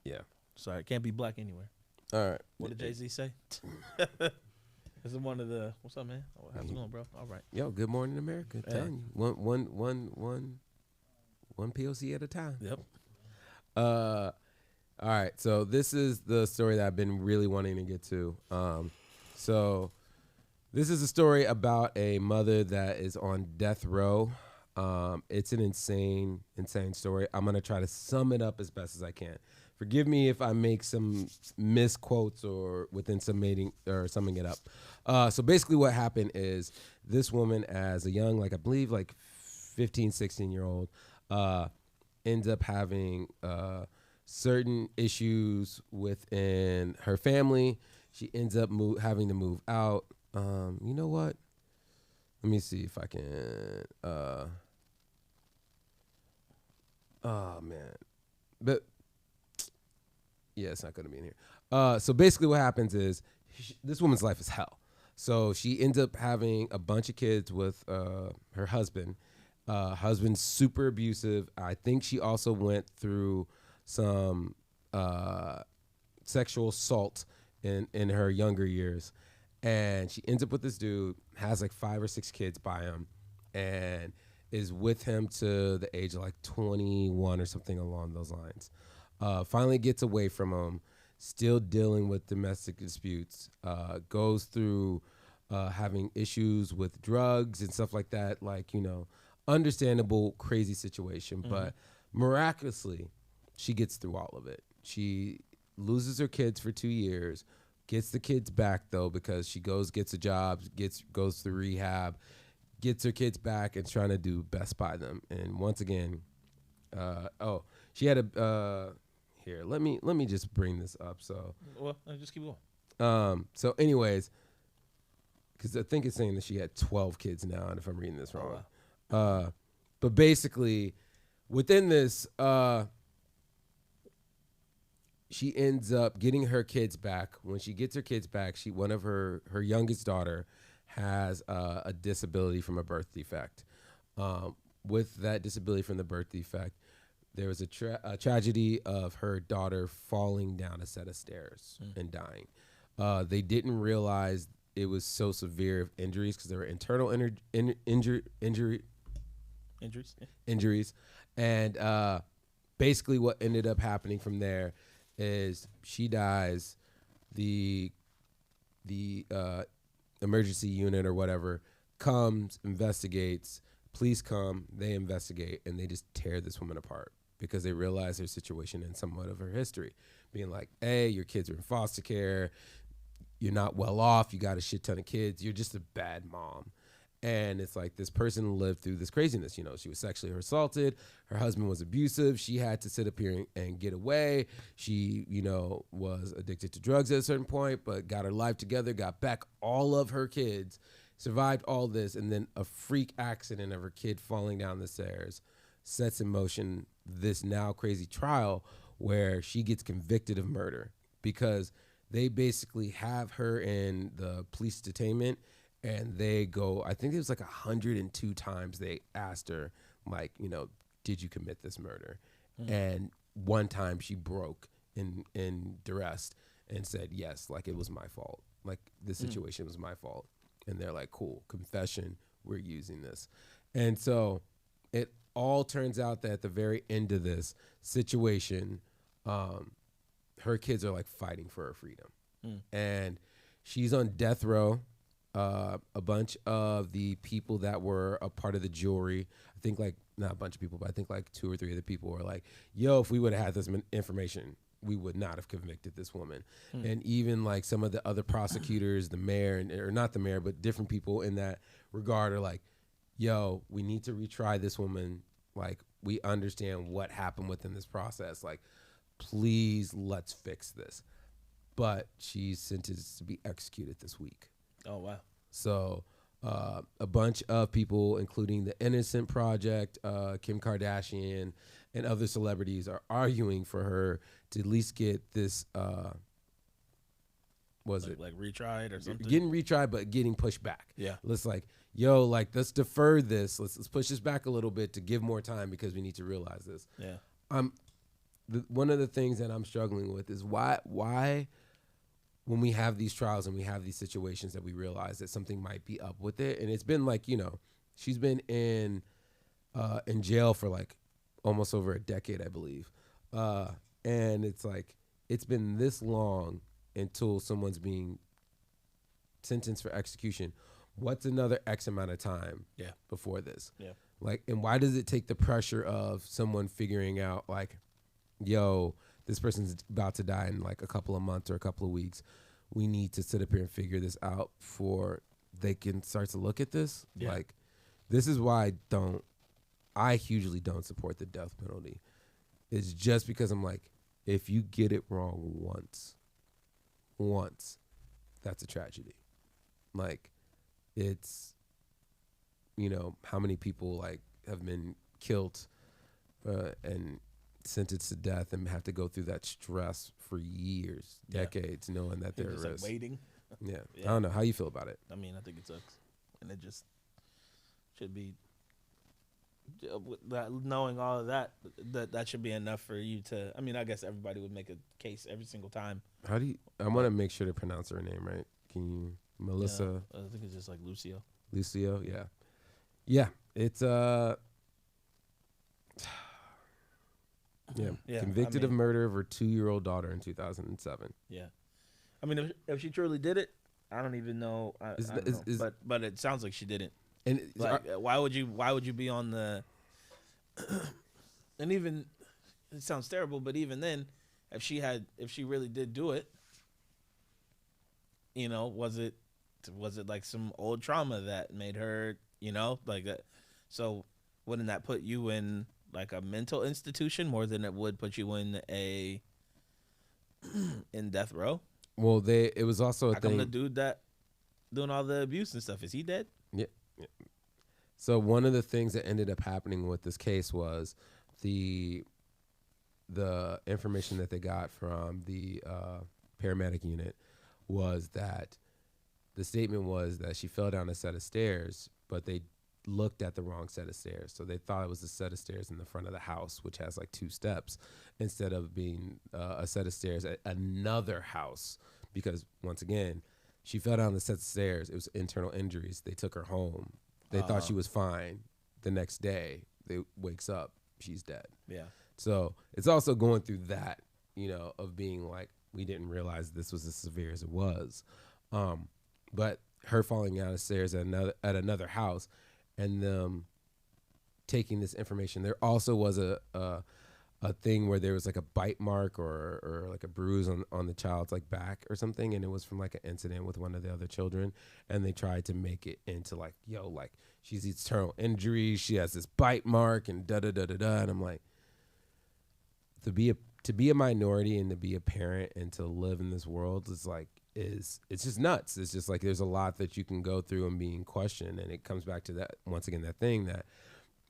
Yeah. Sorry, it can't be black anywhere. All right. What did Jay-Z say? This is one of the. What's up, man? How's it going, bro? All right. Yo, good morning, America. Yeah. Telling you, one POC at a time. Yep. All right. So this is the story that I've been really wanting to get to. So this is a story about a mother that is on death row. It's an insane story. I'm gonna try to sum it up as best as I can. Forgive me if I make some misquotes or within summing it up. So basically what happened is this woman, as a young, like I believe like 15, 16-year-old, ends up having certain issues within her family. She ends up having to move out. You know what? Let me see if I can. Oh man, but yeah, it's not gonna be in here. So basically, what happens is this woman's life is hell. So she ends up having a bunch of kids with her husband. Husband's super abusive. I think she also went through some sexual assault in her younger years. And she ends up with this dude, has like 5 or 6 kids by him, and is with him to the age of like 21 or something along those lines. Finally gets away from him, still dealing with domestic disputes, goes through having issues with drugs and stuff like that, like, you know, understandable, crazy situation. But miraculously, she gets through all of it. She loses her kids for 2 years, gets the kids back though, because she gets a job, goes through rehab, gets her kids back, and trying to do best by them. And once again, she had a here. Let me just bring this up. So well, just keep going. So anyways, because I think it's saying that she had 12 kids now, and if I'm reading this wrong, but basically within this, she ends up getting her kids back. When she gets her kids back, one of her youngest daughter has a disability from a birth defect. With that disability from the birth defect, there was a tragedy of her daughter falling down a set of stairs and dying. They didn't realize it was so severe of injuries because there were internal injuries. And basically what ended up happening from there is she dies. The emergency unit or whatever comes, investigates. Police come, they investigate, and they just tear this woman apart because they realize her situation and somewhat of her history. Being like, hey, your kids are in foster care. You're not well off. You got a shit ton of kids. You're just a bad mom. And it's like this person lived through this craziness. You know, she was sexually assaulted. Her husband was abusive. She had to sit up here and get away. She, you know, was addicted to drugs at a certain point, but got her life together, got back all of her kids, survived all this, and then a freak accident of her kid falling down the stairs sets in motion this now crazy trial where she gets convicted of murder because they basically have her in the police detainment. And they go, I think it was like 102 times they asked her, like, you know, did you commit this murder? And one time she broke in duress and said, yes, like it was my fault. Like this situation was my fault. And they're like, cool, confession, we're using this. And so it all turns out that at the very end of this situation, her kids are like fighting for her freedom. And she's on death row. A bunch of the people that were a part of the jury, I think like, not a bunch of people, but I think like 2 or 3 of the people were like, yo, if we would have had this information, we would not have convicted this woman. And even like some of the other prosecutors, the mayor, or not the mayor, but different people in that regard are like, yo, we need to retry this woman. Like, we understand what happened within this process. Like, please, let's fix this. But she's sentenced to be executed this week. Oh, wow. So a bunch of people, including the Innocent Project, Kim Kardashian, and other celebrities are arguing for her to at least get this, like retried or something? Getting retried, but getting pushed back. Yeah. Let's like, yo, like, let's defer this. Let's push this back a little bit to give more time because we need to realize this. Yeah. One of the things that I'm struggling with is why when we have these trials and we have these situations that we realize that something might be up with it. And it's been like, you know, she's been in jail for like almost over a decade, I believe. And it's like, it's been this long until someone's being sentenced for execution. What's another X amount of time before this? Yeah. Like, and why does it take the pressure of someone figuring out like, yo, this person's about to die in like a couple of months or a couple of weeks. We need to sit up here and figure this out before they can start to look at this. Yeah. Like, this is why I hugely don't support the death penalty. It's just because I'm like, if you get it wrong once, that's a tragedy. Like, it's, you know, how many people like have been killed and sentenced to death and have to go through that stress for years, decades, knowing that they're at risk. Like waiting. Yeah. I don't know. How you feel about it? I mean, I think it sucks. And it just should be, knowing all of that should be enough for you to, I mean, I guess everybody would make a case every single time. How do you, I want to make sure to pronounce her name right. Can you, Melissa? I think it's just like Lucio. Lucio, yeah. Yeah, it's, convicted of murder of her 2-year-old daughter in 2007. Yeah. I mean, if she truly did it, I don't even know. I don't know. But it sounds like she didn't. And like, why would you be on the? And even, it sounds terrible, but even then, if she really did do it, you know, was it like some old trauma that made her, you know, like that? So wouldn't that put you in like a mental institution more than it would put you in in death row? Well, it was also a How thing. come the dude that doing all the abuse and stuff, is he dead? Yeah. So one of the things that ended up happening with this case was the the information that they got from the paramedic unit was that the statement was that she fell down a set of stairs, but they looked at the wrong set of stairs. So they thought it was a set of stairs in the front of the house, which has like 2 steps, instead of being a set of stairs at another house. Because once again, she fell down the set of stairs. It was internal injuries. They took her home. They thought she was fine. The next day, they wakes up, she's dead. Yeah. So it's also going through that, of being like, we didn't realize this was as severe as it was. But her falling down the stairs at another house, and them taking this information. There also was a thing where there was like a bite mark or like a bruise on the child's like back or something, and it was from like an incident with one of the other children, and they tried to make it into like, like she's external injury, she has this bite mark and da da da da da, and I'm like, to be a minority and to be a parent and to live in this world it's just nuts. It's just like there's a lot that you can go through and being questioned, and it comes back to that once again, that thing that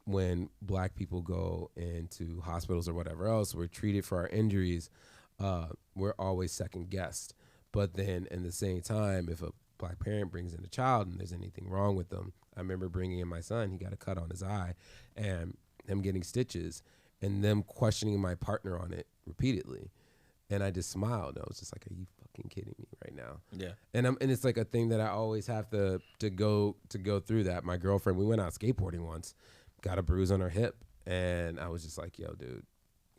when black people go into hospitals or whatever else, we're treated for our injuries, we're always second guessed. But then in the same time, if a black parent brings in a child and there's anything wrong with them, I remember bringing in my son, he got a cut on his eye, and him getting stitches, and them questioning my partner on it repeatedly. And I just smiled. I was just like, are you fucking kidding me right now? Yeah. And it's like a thing that I always have to go through that. My girlfriend, we went out skateboarding once, got a bruise on her hip, and I was just like, yo, dude,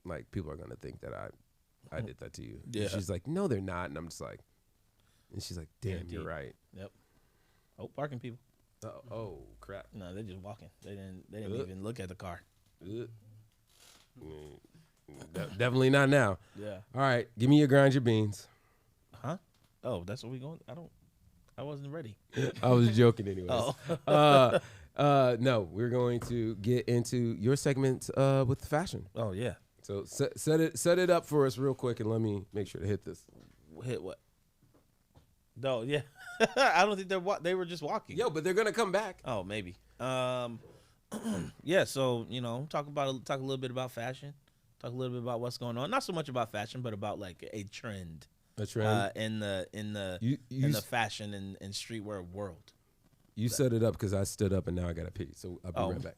like people are gonna think that I did that to you. Yeah. And she's like, no, they're not. And I'm just like, and she's like, damn, you're right. Yep. Oh, parking people. Oh crap. No, they're just walking. They didn't even look at the car. Definitely not now. Yeah. All right, give me your grind your beans. Huh? Oh, that's what we going. I wasn't ready. I was joking anyways. Oh. No, we're going to get into your segment with the fashion. Oh yeah. So set it up for us real quick, and let me make sure to hit this. Hit what? No, yeah. I don't think they were just walking. Yo, but they're gonna come back. Oh, maybe. Yeah. So talk a little bit about fashion. Talk a little bit about what's going on. Not so much about fashion, but about like a trend. A trend in the fashion and streetwear world. You set it up because I stood up and now I gotta pee. So I'll be right back.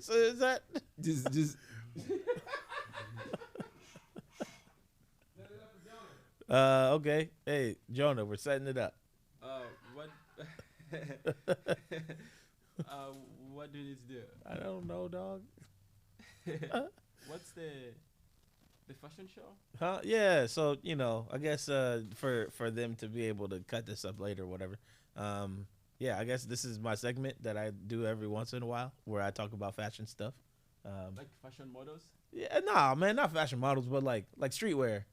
So is that just okay. Hey, Jonah, we're setting it up. What? What do you need to do? I don't know, dog. What's the fashion show? Huh? Yeah. So I guess for them to be able to cut this up later or whatever. Yeah, I guess this is my segment that I do every once in a while where I talk about fashion stuff. Like fashion models? Yeah, nah, man, not fashion models, but like streetwear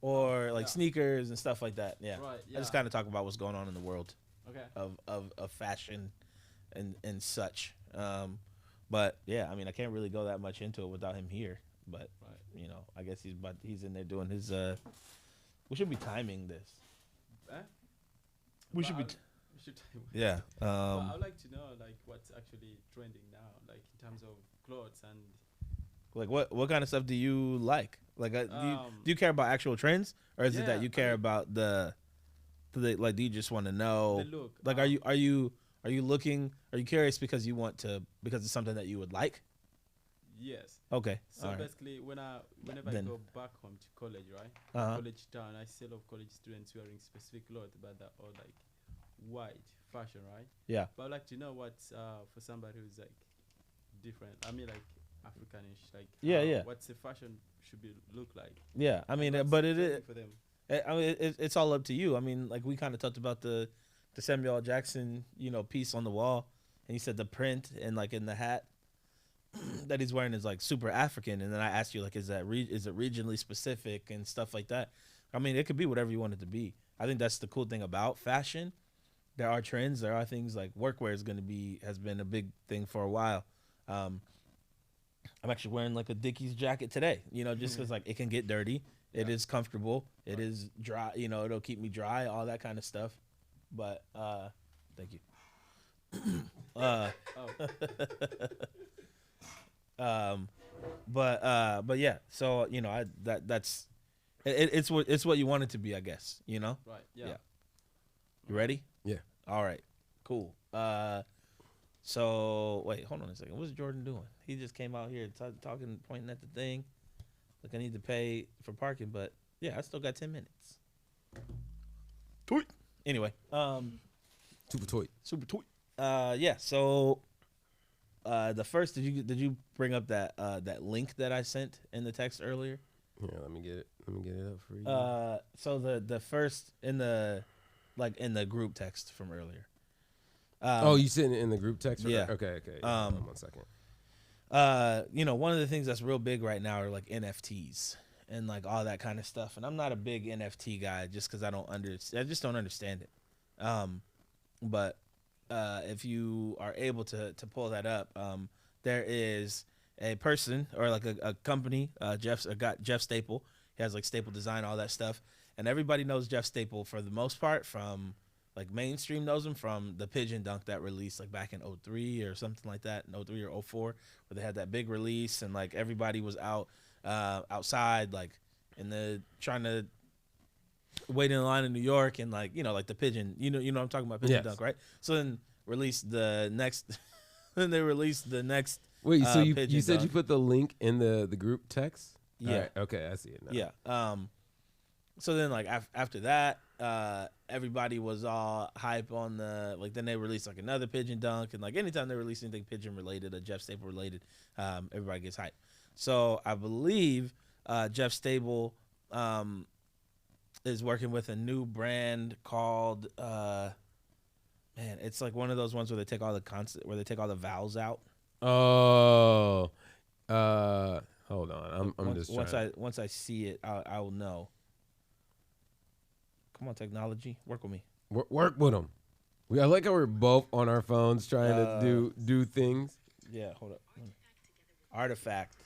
or like sneakers and stuff like that. Yeah. Right. Yeah. I just kind of talk about what's going on in the world. Okay. Of fashion and such. But yeah, I mean, I can't really go that much into it without him here. But I guess he's in there doing his. We should be timing this. We should be. Yeah. I would like to know like what's actually trending now, like in terms of clothes and. Like what kind of stuff do you like? Like do you care about actual trends, or is it that you care about the like? Do you just want to know? The look. Like, are you looking? Are you curious because it's something that you would like? Yes. Okay. So basically, whenever I go back home to college, right? College town, I see a lot of college students wearing specific clothes, but that all like white fashion, right? Yeah. But I'd like to know what's for somebody who's like different. I mean, like Africanish, like what's the fashion should be look like? Yeah, I mean, but it is for them. I mean, it's all up to you. I mean, like we kind of talked about the Samuel L. Jackson, piece on the wall, and he said the print and like in the hat that he's wearing is like super African. And then I asked you like, is it regionally specific and stuff like that? I mean, it could be whatever you want it to be. I think that's the cool thing about fashion. There are trends. There are things like workwear has been a big thing for a while. I'm actually wearing like a Dickies jacket today, just because like it can get dirty. It is comfortable. It is dry. It'll keep me dry, all that kind of stuff. But thank you. But yeah. So that's it's what you want it to be, I guess. Right. Yeah. You ready? Yeah. All right. Cool. So wait, hold on a second. What's Jordan doing? He just came out here talking, pointing at the thing. Like I need to pay for parking, but yeah, I still got 10 minutes. Tweet. Anyway, super tweet. Yeah. So, the first, did you bring up that link that I sent in the text earlier? Yeah, let me get it up for you. So the first in the group text from earlier. You sent it in the group text? Yeah. Okay. Hold on 1 second. One of the things that's real big right now are like NFTs and like all that kind of stuff. And I'm not a big NFT guy just because I just don't understand it. But if you are able to pull that up, there is a person or like a company, Jeff Staple. He has like Staple Design, all that stuff. And everybody knows Jeff Staple for the most part from like mainstream knows him from the Pigeon Dunk that released like back in 03 or something like that, in 03 or 04, where they had that big release and like everybody was outside like trying to wait in line in New York and like like the pigeon, you know what I'm talking about, Pigeon Dunk, right? So then released the next then they released the next Wait, so you said Dunk. you put the link in the group text? Yeah. Right, okay, I see it now. Yeah. So then like after that, everybody was all hype on then they released like another Pigeon Dunk, and like anytime they release anything pigeon related or Jeff Staple related, everybody gets hype. So I believe Jeff Staple is working with a new brand called it's like one of those ones where they take all the vowels out. Oh, hold on. I'm just trying. Once I see it, I will know. Come on, technology, work with me. Work with them. I like how we're both on our phones trying to do things. Yeah, hold up. Artifact.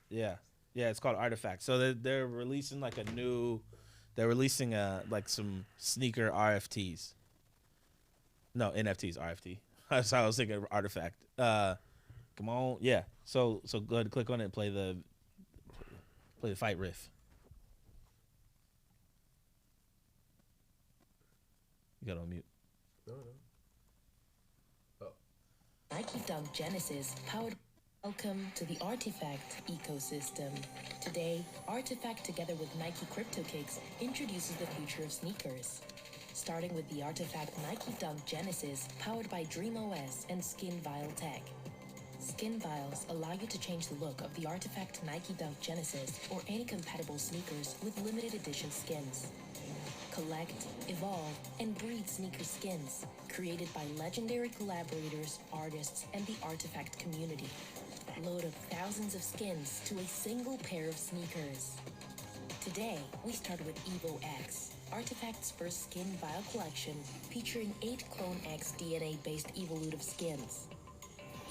Yeah, it's called Artifact. So they're releasing like they're releasing like some sneaker RFTs. No, NFTs, RFT. That's how I was thinking. Artifact. Come on, yeah. So go ahead and click on it and play the fight riff. You got on mute. No. Nike Dunk Genesis powered. Welcome to the Artifact ecosystem. Today, Artifact together with Nike Crypto Kicks introduces the future of sneakers. Starting with the Artifact Nike Dunk Genesis powered by DreamOS and Skin Vial Tech. Skin Vials allow you to change the look of the Artifact Nike Dunk Genesis or any compatible sneakers with limited edition skins. Collect, evolve, and breed sneaker skins created by legendary collaborators, artists, and the Artifact community. Load up thousands of skins to a single pair of sneakers. Today, we start with Evo X, Artifact's first skin vial collection featuring 8 Clone X DNA-based evolutive skins.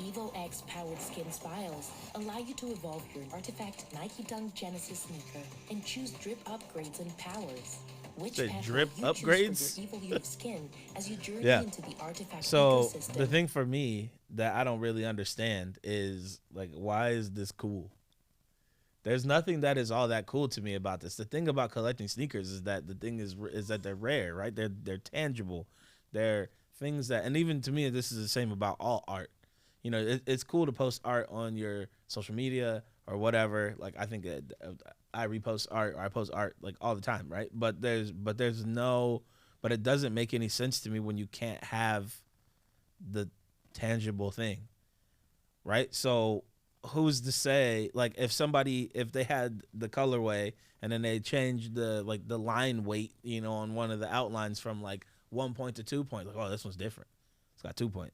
Evo X powered skins vials allow you to evolve your Artifact Nike Dunk Genesis sneaker and choose drip upgrades and powers. Which drip upgrades? For your evolutive skin as you journey into the Artifact ecosystem. The thing for me that I don't really understand is like, why is this cool? There's nothing that is all that cool to me about this. The thing about collecting sneakers is that that they're rare, right? They're tangible. They're things that, and even to me, this is the same about all art. It's cool to post art on your social media or whatever. Like I think I repost art or I post art like all the time, right? But it doesn't make any sense to me when you can't have the tangible thing, right? So who's to say, like, if they had the colorway and then they changed the line weight, on one of the outlines from like 1 point to 2 point, like, oh, this one's different. It's got 2 point,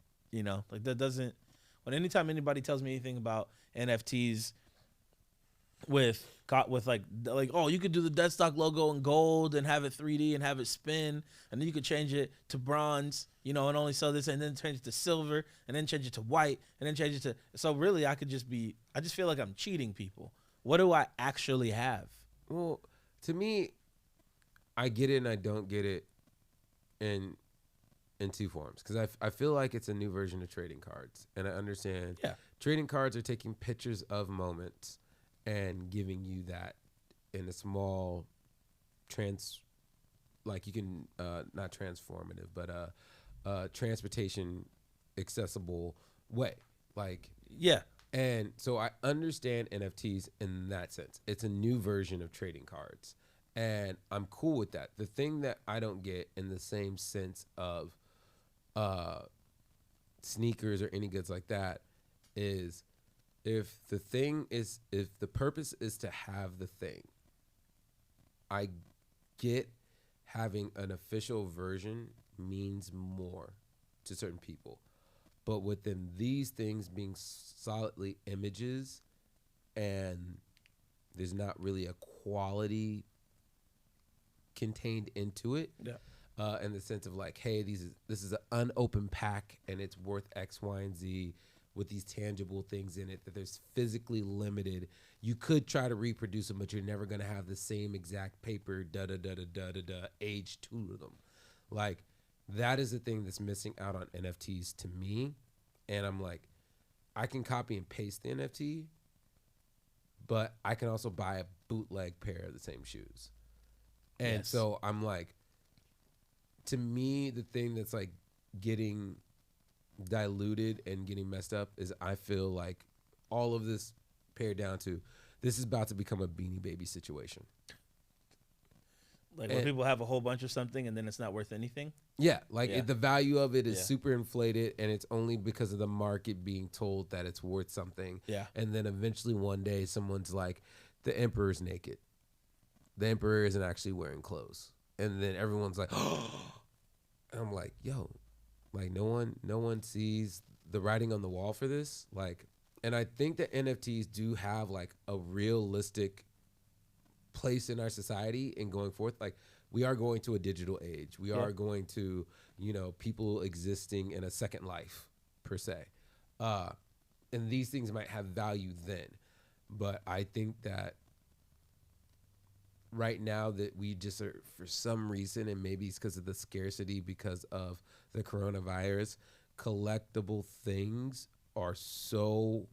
like that doesn't. When anytime anybody tells me anything about NFTs with like oh, you could do the Deadstock logo in gold and have it 3D and have it spin, and then you could change it to bronze, and only sell this, and then change it to silver, and then change it to white, and then change it to. So really, I just feel like I'm cheating people. What do I actually have? Well, to me, I get it and I don't get it, in in two forms because I feel like it's a new version of trading cards, and I understand trading cards are taking pictures of moments and giving you that in a small like you can not transformative, but transportation accessible way. Like and so I understand NFTs in that sense. It's a new version of trading cards. And I'm cool with that. The thing that I don't get in the same sense of sneakers or any goods like that is if the purpose is to have the thing, I get having an official version means more to certain people. But within these things being solidly images and there's not really a quality contained into it, in the sense of like, hey, this is an unopened pack and it's worth X, Y, and Z with these tangible things in it that there's physically limited. You could try to reproduce them, but you're never gonna have the same exact paper, age to them. Like that is the thing that's missing out on NFTs to me. And I'm like, I can copy and paste the NFT, but I can also buy a bootleg pair of the same shoes. And so I'm like, to me, the thing that's like getting diluted and getting messed up is I feel like all of this pared down to this is about to become a Beanie Baby situation. Like when people have a whole bunch of something and then it's not worth anything? Yeah, like the value of it is super inflated and it's only because of the market being told that it's worth something. Yeah. And then eventually one day someone's like, the emperor's naked. The emperor isn't actually wearing clothes. And then everyone's like, oh. And I'm like, yo, like no one sees the writing on the wall for this. Like, and I think that NFTs do have like a realistic place in our society and going forth. Like we are going to a digital age. We are going to, people existing in a second life per se. And these things might have value then. But I think that right now that we just are, for some reason, and maybe it's because of the scarcity because of the coronavirus, collectible things are so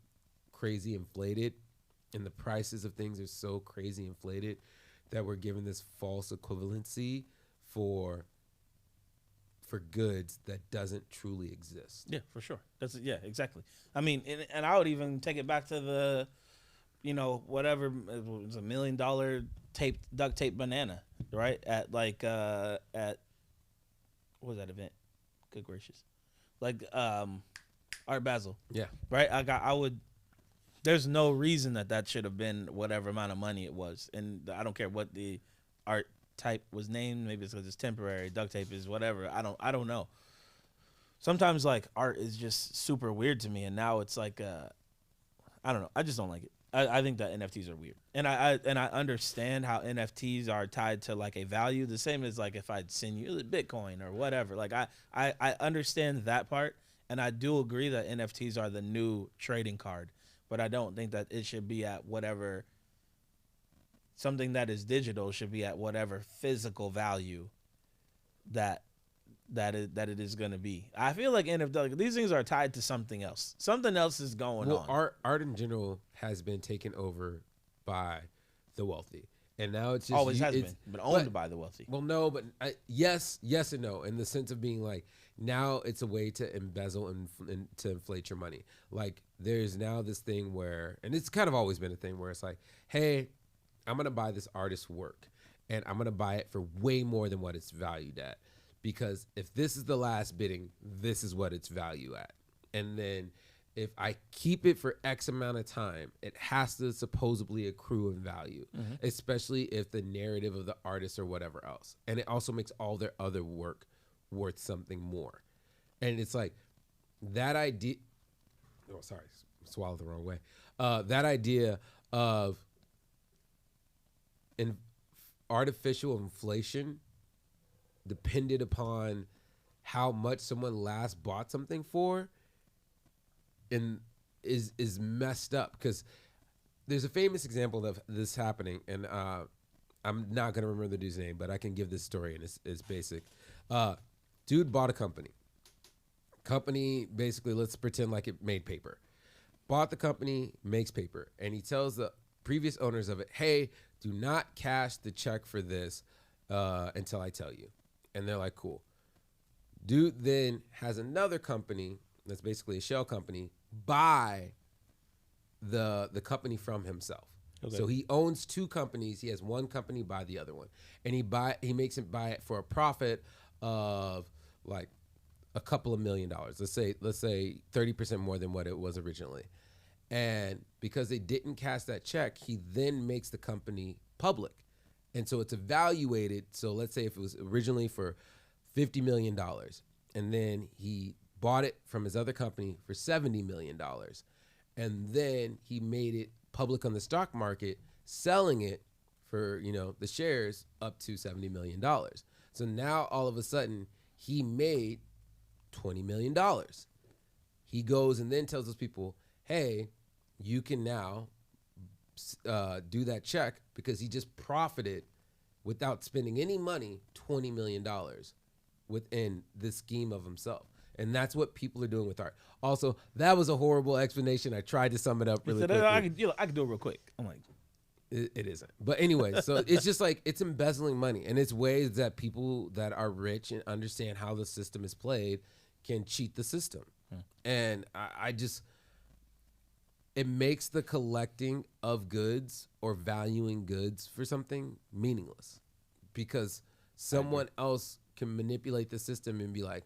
crazy inflated and the prices of things are so crazy inflated that we're given this false equivalency for goods that doesn't truly exist. Yeah, for sure. Exactly. I mean, and I would even take it back to the, whatever, it was $1 million duct tape banana, right? At like what was that event? Good gracious. Like Art Basel. Yeah. Right? There's no reason that should have been whatever amount of money it was. And I don't care what the art type was named. Maybe it's because it's temporary. Duct tape is whatever. I don't know. Sometimes like art is just super weird to me. And now it's like, I don't know. I just don't like it. I think that NFTs are weird. And I understand how NFTs are tied to like a value. The same as like if I'd send you Bitcoin or whatever. Like I understand that part. And I do agree that NFTs are the new trading card. But I don't think that it should be at whatever, something that is digital should be at whatever physical value that it is going to be. I feel like these things are tied to something else. Something else is going on. Art in general has been taken over by the wealthy. And now it's just always has been, but owned by the wealthy. Well, no, but yes and no, in the sense of being like now it's a way to embezzle and to inflate your money. Like there's now this thing where, and it's kind of always been a thing where it's like, hey, I'm gonna buy this artist's work, and I'm gonna buy it for way more than what it's valued at, because if this is the last bidding, this is what it's value at, and then if I keep it for X amount of time, it has to supposedly accrue in value, especially if the narrative of the artist or whatever else. And it also makes all their other work worth something more. And it's like that idea. Oh, sorry, swallowed the wrong way. That idea of artificial inflation depended upon how much someone last bought something for. And is messed up, because there's a famous example of this happening, and I'm not gonna remember the dude's name, but I can give this story, and it's basic. Dude bought a company, Company, basically, let's pretend like it made paper. Bought the company, makes paper. And he tells the previous owners of it, hey, do not cash the check for this until I tell you. And they're like, cool. Dude then has another company that's basically a shell company buy the company from himself. Okay. So he owns two companies. He has one company buy the other one. And he makes him buy it for a profit of like a couple of $1 million. Let's say 30% more than what it was originally. And because they didn't cash that check, he then makes the company public. And so it's evaluated. So let's say if it was originally for $50 million, and then he bought it from his other company for $70 million. And then he made it public on the stock market, selling it for, the shares up to $70 million. So now all of a sudden he made $20 million. He goes and then tells those people, hey, you can now do that check because he just profited without spending any money, $20 million within the scheme of himself. And that's what people are doing with art. Also, that was a horrible explanation. I tried to sum it up really quickly. I can do it real quick. I'm like, it isn't. But anyway, so it's just like it's embezzling money. And it's ways that people that are rich and understand how the system is played can cheat the system. And I just, it makes the collecting of goods or valuing goods for something meaningless because someone else can manipulate the system and be like,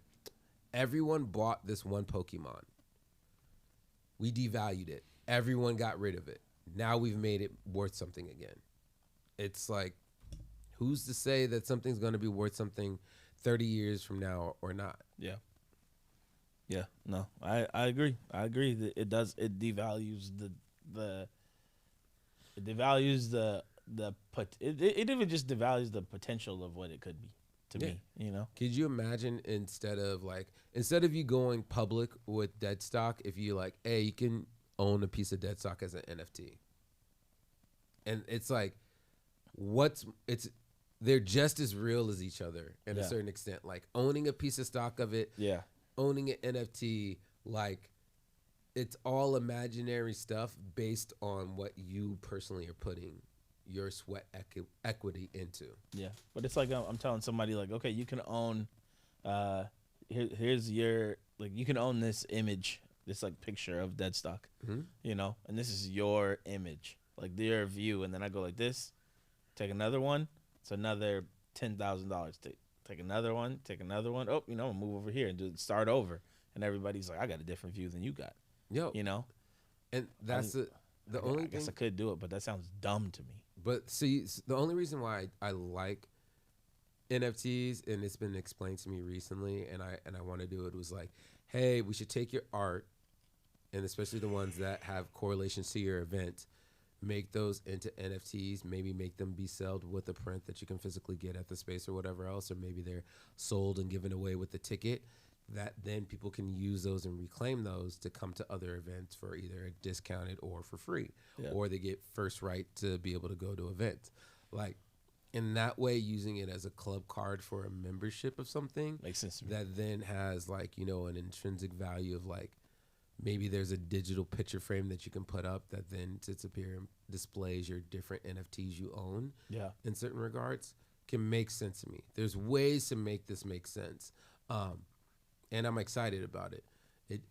everyone bought this one Pokemon. We devalued it. Everyone got rid of it. Now we've made it worth something again. It's like, who's to say that something's going to be worth something 30 years from now or not? Yeah. Yeah, no, I agree. I agree that it does. It devalues it even just devalues the potential of what it could be to me. Could you imagine instead of you going public with dead stock, if you like, hey, you can own a piece of dead stock as an NFT, and it's like, they're just as real as each other in a certain extent. Like owning a piece of stock of it. Yeah. Owning an NFT, like it's all imaginary stuff based on what you personally are putting your sweat equity into. Yeah, but it's like I'm telling somebody like, okay, you can own, here's your you can own this image, this like picture of dead stock, and this is your image, like their view, and then I go like this, take another one, it's another $10,000. Take another one. Oh, I'll move over here and start over. And everybody's like, I got a different view than you got. And that's the only thing. I guess I could do it, but that sounds dumb to me. But see, the only reason why I like NFTs, and it's been explained to me recently, and I want to do it, was like, hey, we should take your art, and especially the ones that have correlations to your event, make those into NFTs, maybe make them be sold with a print that you can physically get at the space or whatever else, or maybe they're sold and given away with the ticket, that then people can use those and reclaim those to come to other events for either a discounted or for free, or they get first right to be able to go to events. Like in that way, using it as a club card for a membership of something makes sense to me. That then has an intrinsic value of maybe there's a digital picture frame that you can put up that then sits up here and displays your different NFTs you own. Yeah. In certain regards, can make sense to me. There's ways to make this make sense. And I'm excited about it.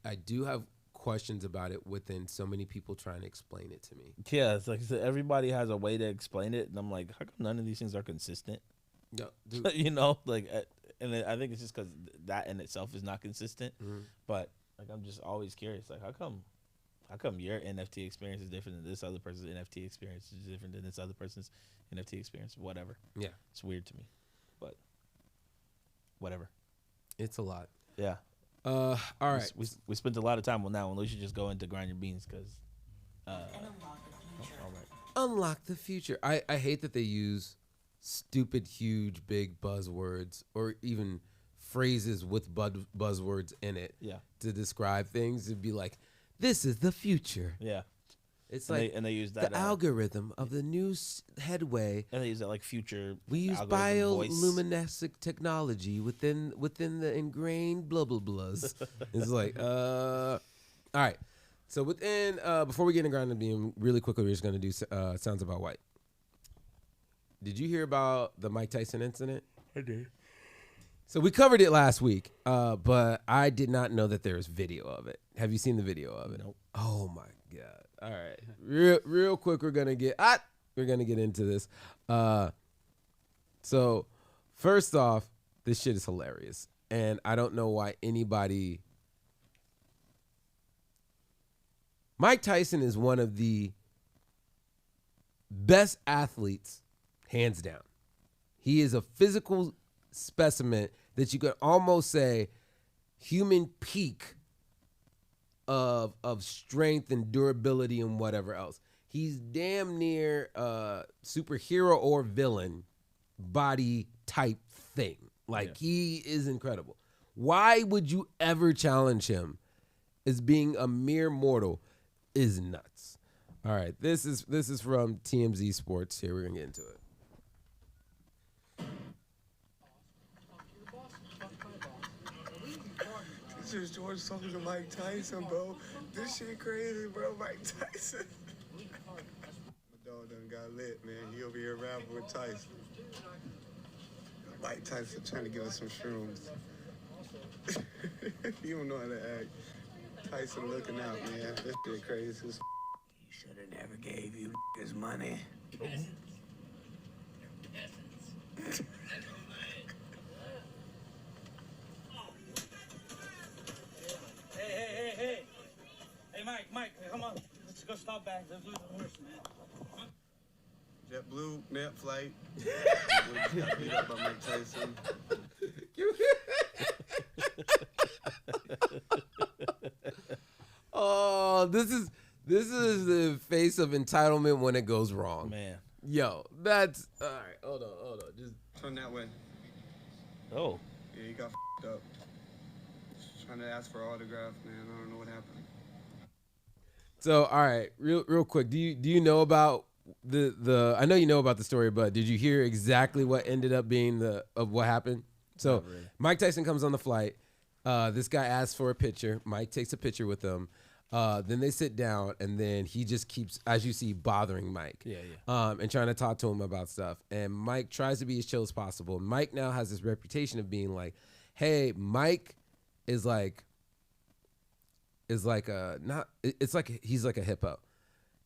I do have questions about it within so many people trying to explain it to me. Yeah, it's like I said, everybody has a way to explain it. And I'm like, how come none of these things are consistent? Yeah, and I think it's just because that in itself is not consistent. Mm-hmm. But I'm just always curious, how come your NFT experience is different than this other person's NFT experience is different than this other person's NFT experience? Whatever. Yeah, it's weird to me, but whatever. It's a lot. Yeah. All right. We spent a lot of time on that one. We should just go into grind your beans because. All right. Unlock the future. I hate that they use stupid, huge, big buzzwords or even phrases with buzzwords in it to describe things. It'd be like, this is the future. Yeah. It's and like they use that the algorithm of the new headway. and they use that like future. We use algorithm voice. bioluminescent technology within the ingrained blah blah blahs. It's like all right. So within before we get into Grind Beam, really quickly, we're just gonna do sounds about white. Did you hear about the Mike Tyson incident? I did. So we covered it last week, but I did not know that there was video of it. Have you seen the video of it? Nope. Oh my God! All right, real quick, we're gonna get into this. So first off, this shit is hilarious, and I don't know why anybody. Mike Tyson is one of the best athletes, hands down. He is a physical specimen that you could almost say human peak of strength and durability and whatever else. He's damn near superhero or villain body type thing. Like he is incredible. Why would you ever challenge him as being a mere mortal is nuts. All right, this is from TMZ Sports. Here, we're gonna get into it. This is George talking to Mike Tyson, bro. This shit crazy, bro. Mike Tyson. My dog done got lit, man. He over here rapping with Tyson. Mike Tyson trying to give us some shrooms. You don't know how to act. Tyson looking out, man. This shit crazy. He should have never gave you his money. Hey, Mike, come on. Let's go stop back. Let's lose the horse, man. JetBlue, net flight. Got beat up by Mike Tyson. Oh, this is the face of entitlement when it goes wrong. Man. Yo, that's all right. Hold on. Just turn that way. Oh. Yeah, he got f***ed up. Just trying to ask for an autograph, man. I don't know what happened. So, all right, real quick. Do you know about the? I know you know about the story, but did you hear exactly what ended up being of what happened? So, really. Mike Tyson comes on the flight. This guy asks for a picture. Mike takes a picture with him. Then they sit down, and then he just keeps, as you see, bothering Mike. Yeah. And trying to talk to him about stuff. And Mike tries to be as chill as possible. Mike now has this reputation of being like, hey, Mike is like he's like a hippo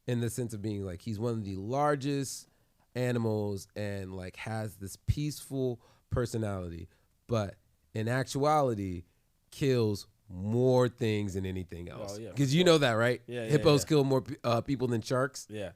in the sense of being like he's one of the largest animals and like has this peaceful personality, but in actuality kills more things than anything else. Oh, yeah, because you know that, right? Yeah, Hippos kill more people than sharks. Yeah.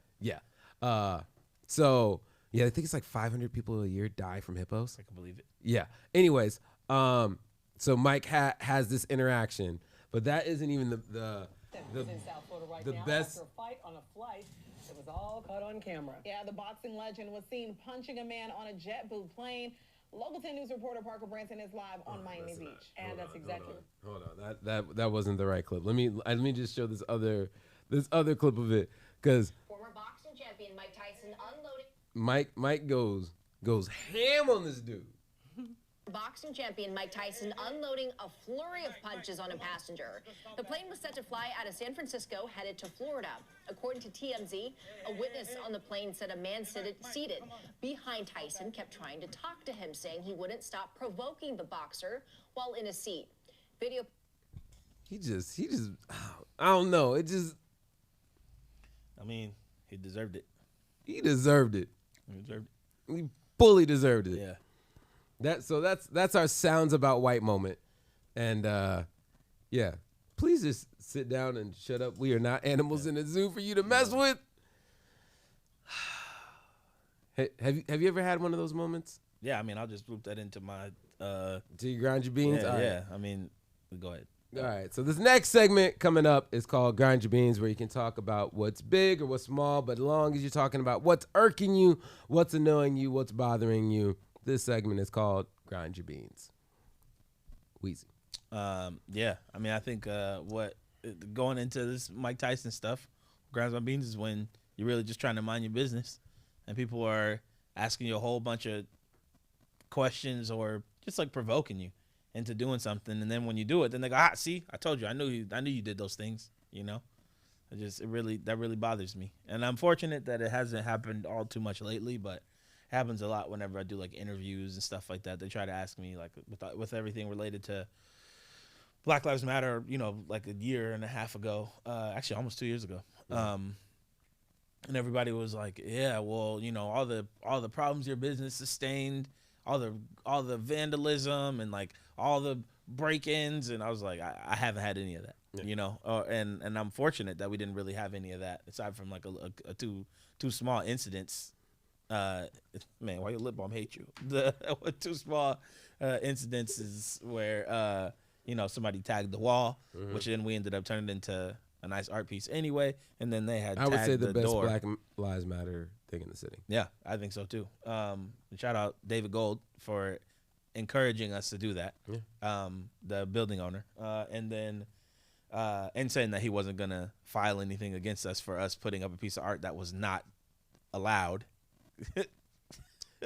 So yeah, I think it's like 500 people a year die from hippos. I can believe it. Yeah. Anyways, so Mike has this interaction, but that isn't even the in South Florida right now best. After a fight on a flight, it was all caught on camera. Yeah, the boxing legend was seen punching a man on a JetBlue plane. Local 10 News reporter Parker Branson is live on Miami Beach. And that's exactly. Hold on. That wasn't the right clip. Let me just show this other clip of it, because Former boxing champion Mike Tyson unloading. Mike goes ham on this dude. Boxing champion Mike Tyson unloading a flurry of punches on a passenger. The plane was set to fly out of San Francisco, headed to Florida. According to TMZ, a witness on the plane said a man seated behind Tyson kept trying to talk to him, saying he wouldn't stop provoking the boxer while in a seat. Video. He just I don't know. It just. I mean, he deserved it. He deserved it. He fully deserved it. Yeah. That's our sounds about white moment, and yeah, please just sit down and shut up. We are not animals in a zoo for you to mess with. Have you ever had one of those moments? Yeah, I mean, I'll just group that into my. Do you grind your beans? Yeah. I mean, go ahead. All right. So this next segment coming up is called Grind Your Beans, where you can talk about what's big or what's small, but as long as you're talking about what's irking you, what's annoying you, what's bothering you. This segment is called Grind Your Beans. Wheezy. Yeah, I mean, I think going into this Mike Tyson stuff, grinds my beans is when you're really just trying to mind your business, and people are asking you a whole bunch of questions or just like provoking you into doing something, and then when you do it, then they go, see, I told you, I knew you did those things, you know. That really bothers me, and I'm fortunate that it hasn't happened all too much lately, but it happens a lot whenever I do like interviews and stuff like that. They try to ask me like with everything related to Black Lives Matter, you know, like a year and a half ago, actually almost 2 years ago. And everybody was like, yeah, well, you know, all the problems your business sustained, all the vandalism and like all the break-ins, and I was like, I haven't had any of that, you know, and I'm fortunate that we didn't really have any of that aside from like a two small incidents. Man, why your lip balm hate you? The two small incidences where you know, somebody tagged the wall, which then we ended up turning into a nice art piece anyway, and then they had tagged I would say the best door. Black Lives Matter thing in the city. Yeah, I think so too. And shout out David Gold for encouraging us to do that. Yeah. The building owner, and then and saying that he wasn't gonna file anything against us for us putting up a piece of art that was not allowed.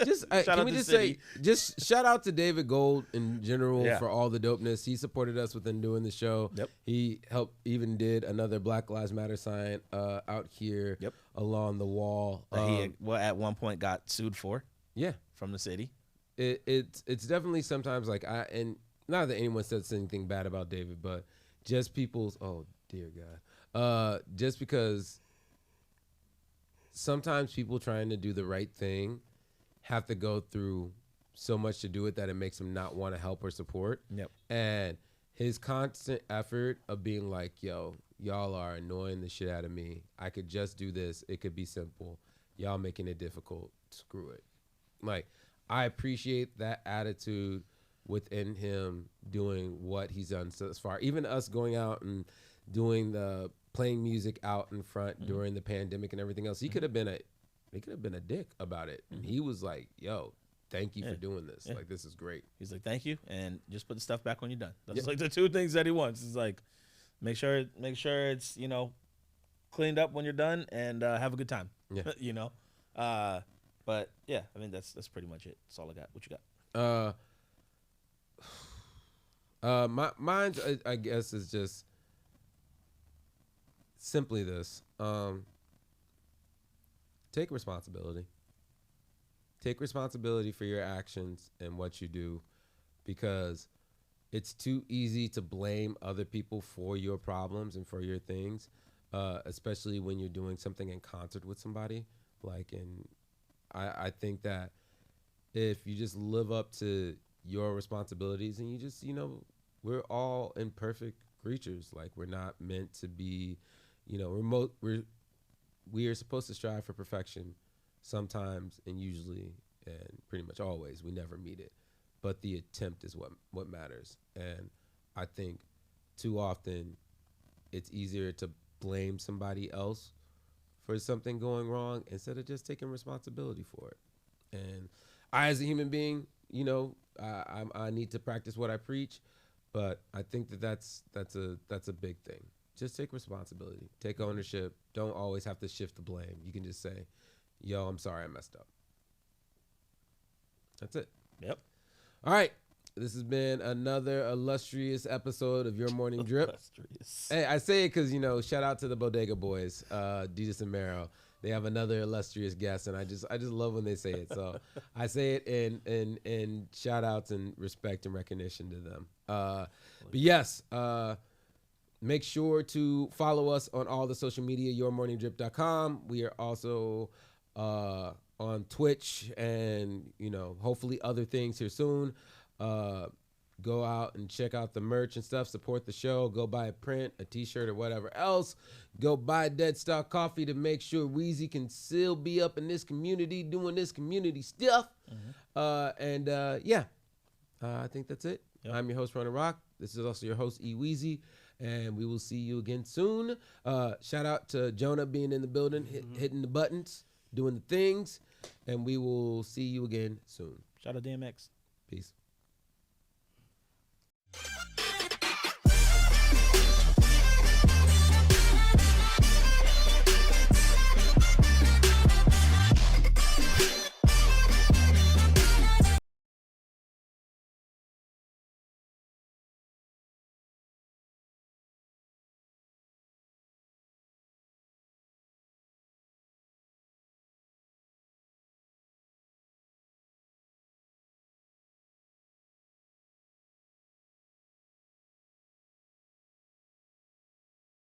Just can we just say, just shout out to David Gold in general for all the dopeness. He supported us within doing the show. Yep. He helped, even did another Black Lives Matter sign out here along the wall. He at one point got sued for. Yeah, from the city. It's definitely sometimes like and not that anyone says anything bad about David, but just people's dear God, just because sometimes people trying to do the right thing have to go through so much to do it that it makes them not want to help or support. Yep. And his constant effort of being like, yo, y'all are annoying the shit out of me. I could just do this. It could be simple. Y'all making it difficult. Screw it. Like, I appreciate that attitude within him doing what he's done so far. Even us going out and doing the playing music out in front during the pandemic and everything else. He could have been a dick about it. And he was like, yo, thank you for doing this. Like, this is great. He's like, thank you, and just put the stuff back when you're done. That's like the two things that he wants. It's like, make sure it's, you know, cleaned up when you're done, and have a good time. Yeah. You know? But yeah, I mean, that's pretty much it. That's all I got. What you got? Mine's, I guess, is just simply this. Take responsibility. Take responsibility for your actions and what you do, because it's too easy to blame other people for your problems and for your things, especially when you're doing something in concert with somebody. I think that if you just live up to your responsibilities and you just, you know, we're all imperfect creatures. Like, we're not meant to be, you know, we are supposed to strive for perfection sometimes, and usually, and pretty much always, we never meet it. But the attempt is what matters. And I think too often it's easier to blame somebody else for something going wrong instead of just taking responsibility for it. And I, as a human being, you know, I need to practice what I preach, but I think that's a big thing. Just take responsibility, take ownership. Don't always have to shift the blame. You can just say, yo, I'm sorry I messed up. That's it. Yep. All right. This has been another illustrious episode of Your Morning Drip. Illustrious. Hey, I say it because, you know, shout out to the Bodega Boys, Detus and Mero. They have another illustrious guest, and I just love when they say it. So I say it in shout outs and respect and recognition to them. But yes, make sure to follow us on all the social media, yourmorningdrip.com. We are also on Twitch and, you know, hopefully other things here soon. Go out and check out the merch and stuff. Support the show. Go buy a print, a t-shirt, or whatever else. Go buy Dead Stock Coffee to make sure Weezy can still be up in this community doing this community stuff. Mm-hmm. I think that's it. Yep. I'm your host, Running Rock. This is also your host, E Weezy. And we will see you again soon. Shout out to Jonah being in the building, hitting the buttons, doing the things. And we will see you again soon. Shout out DMX. Peace.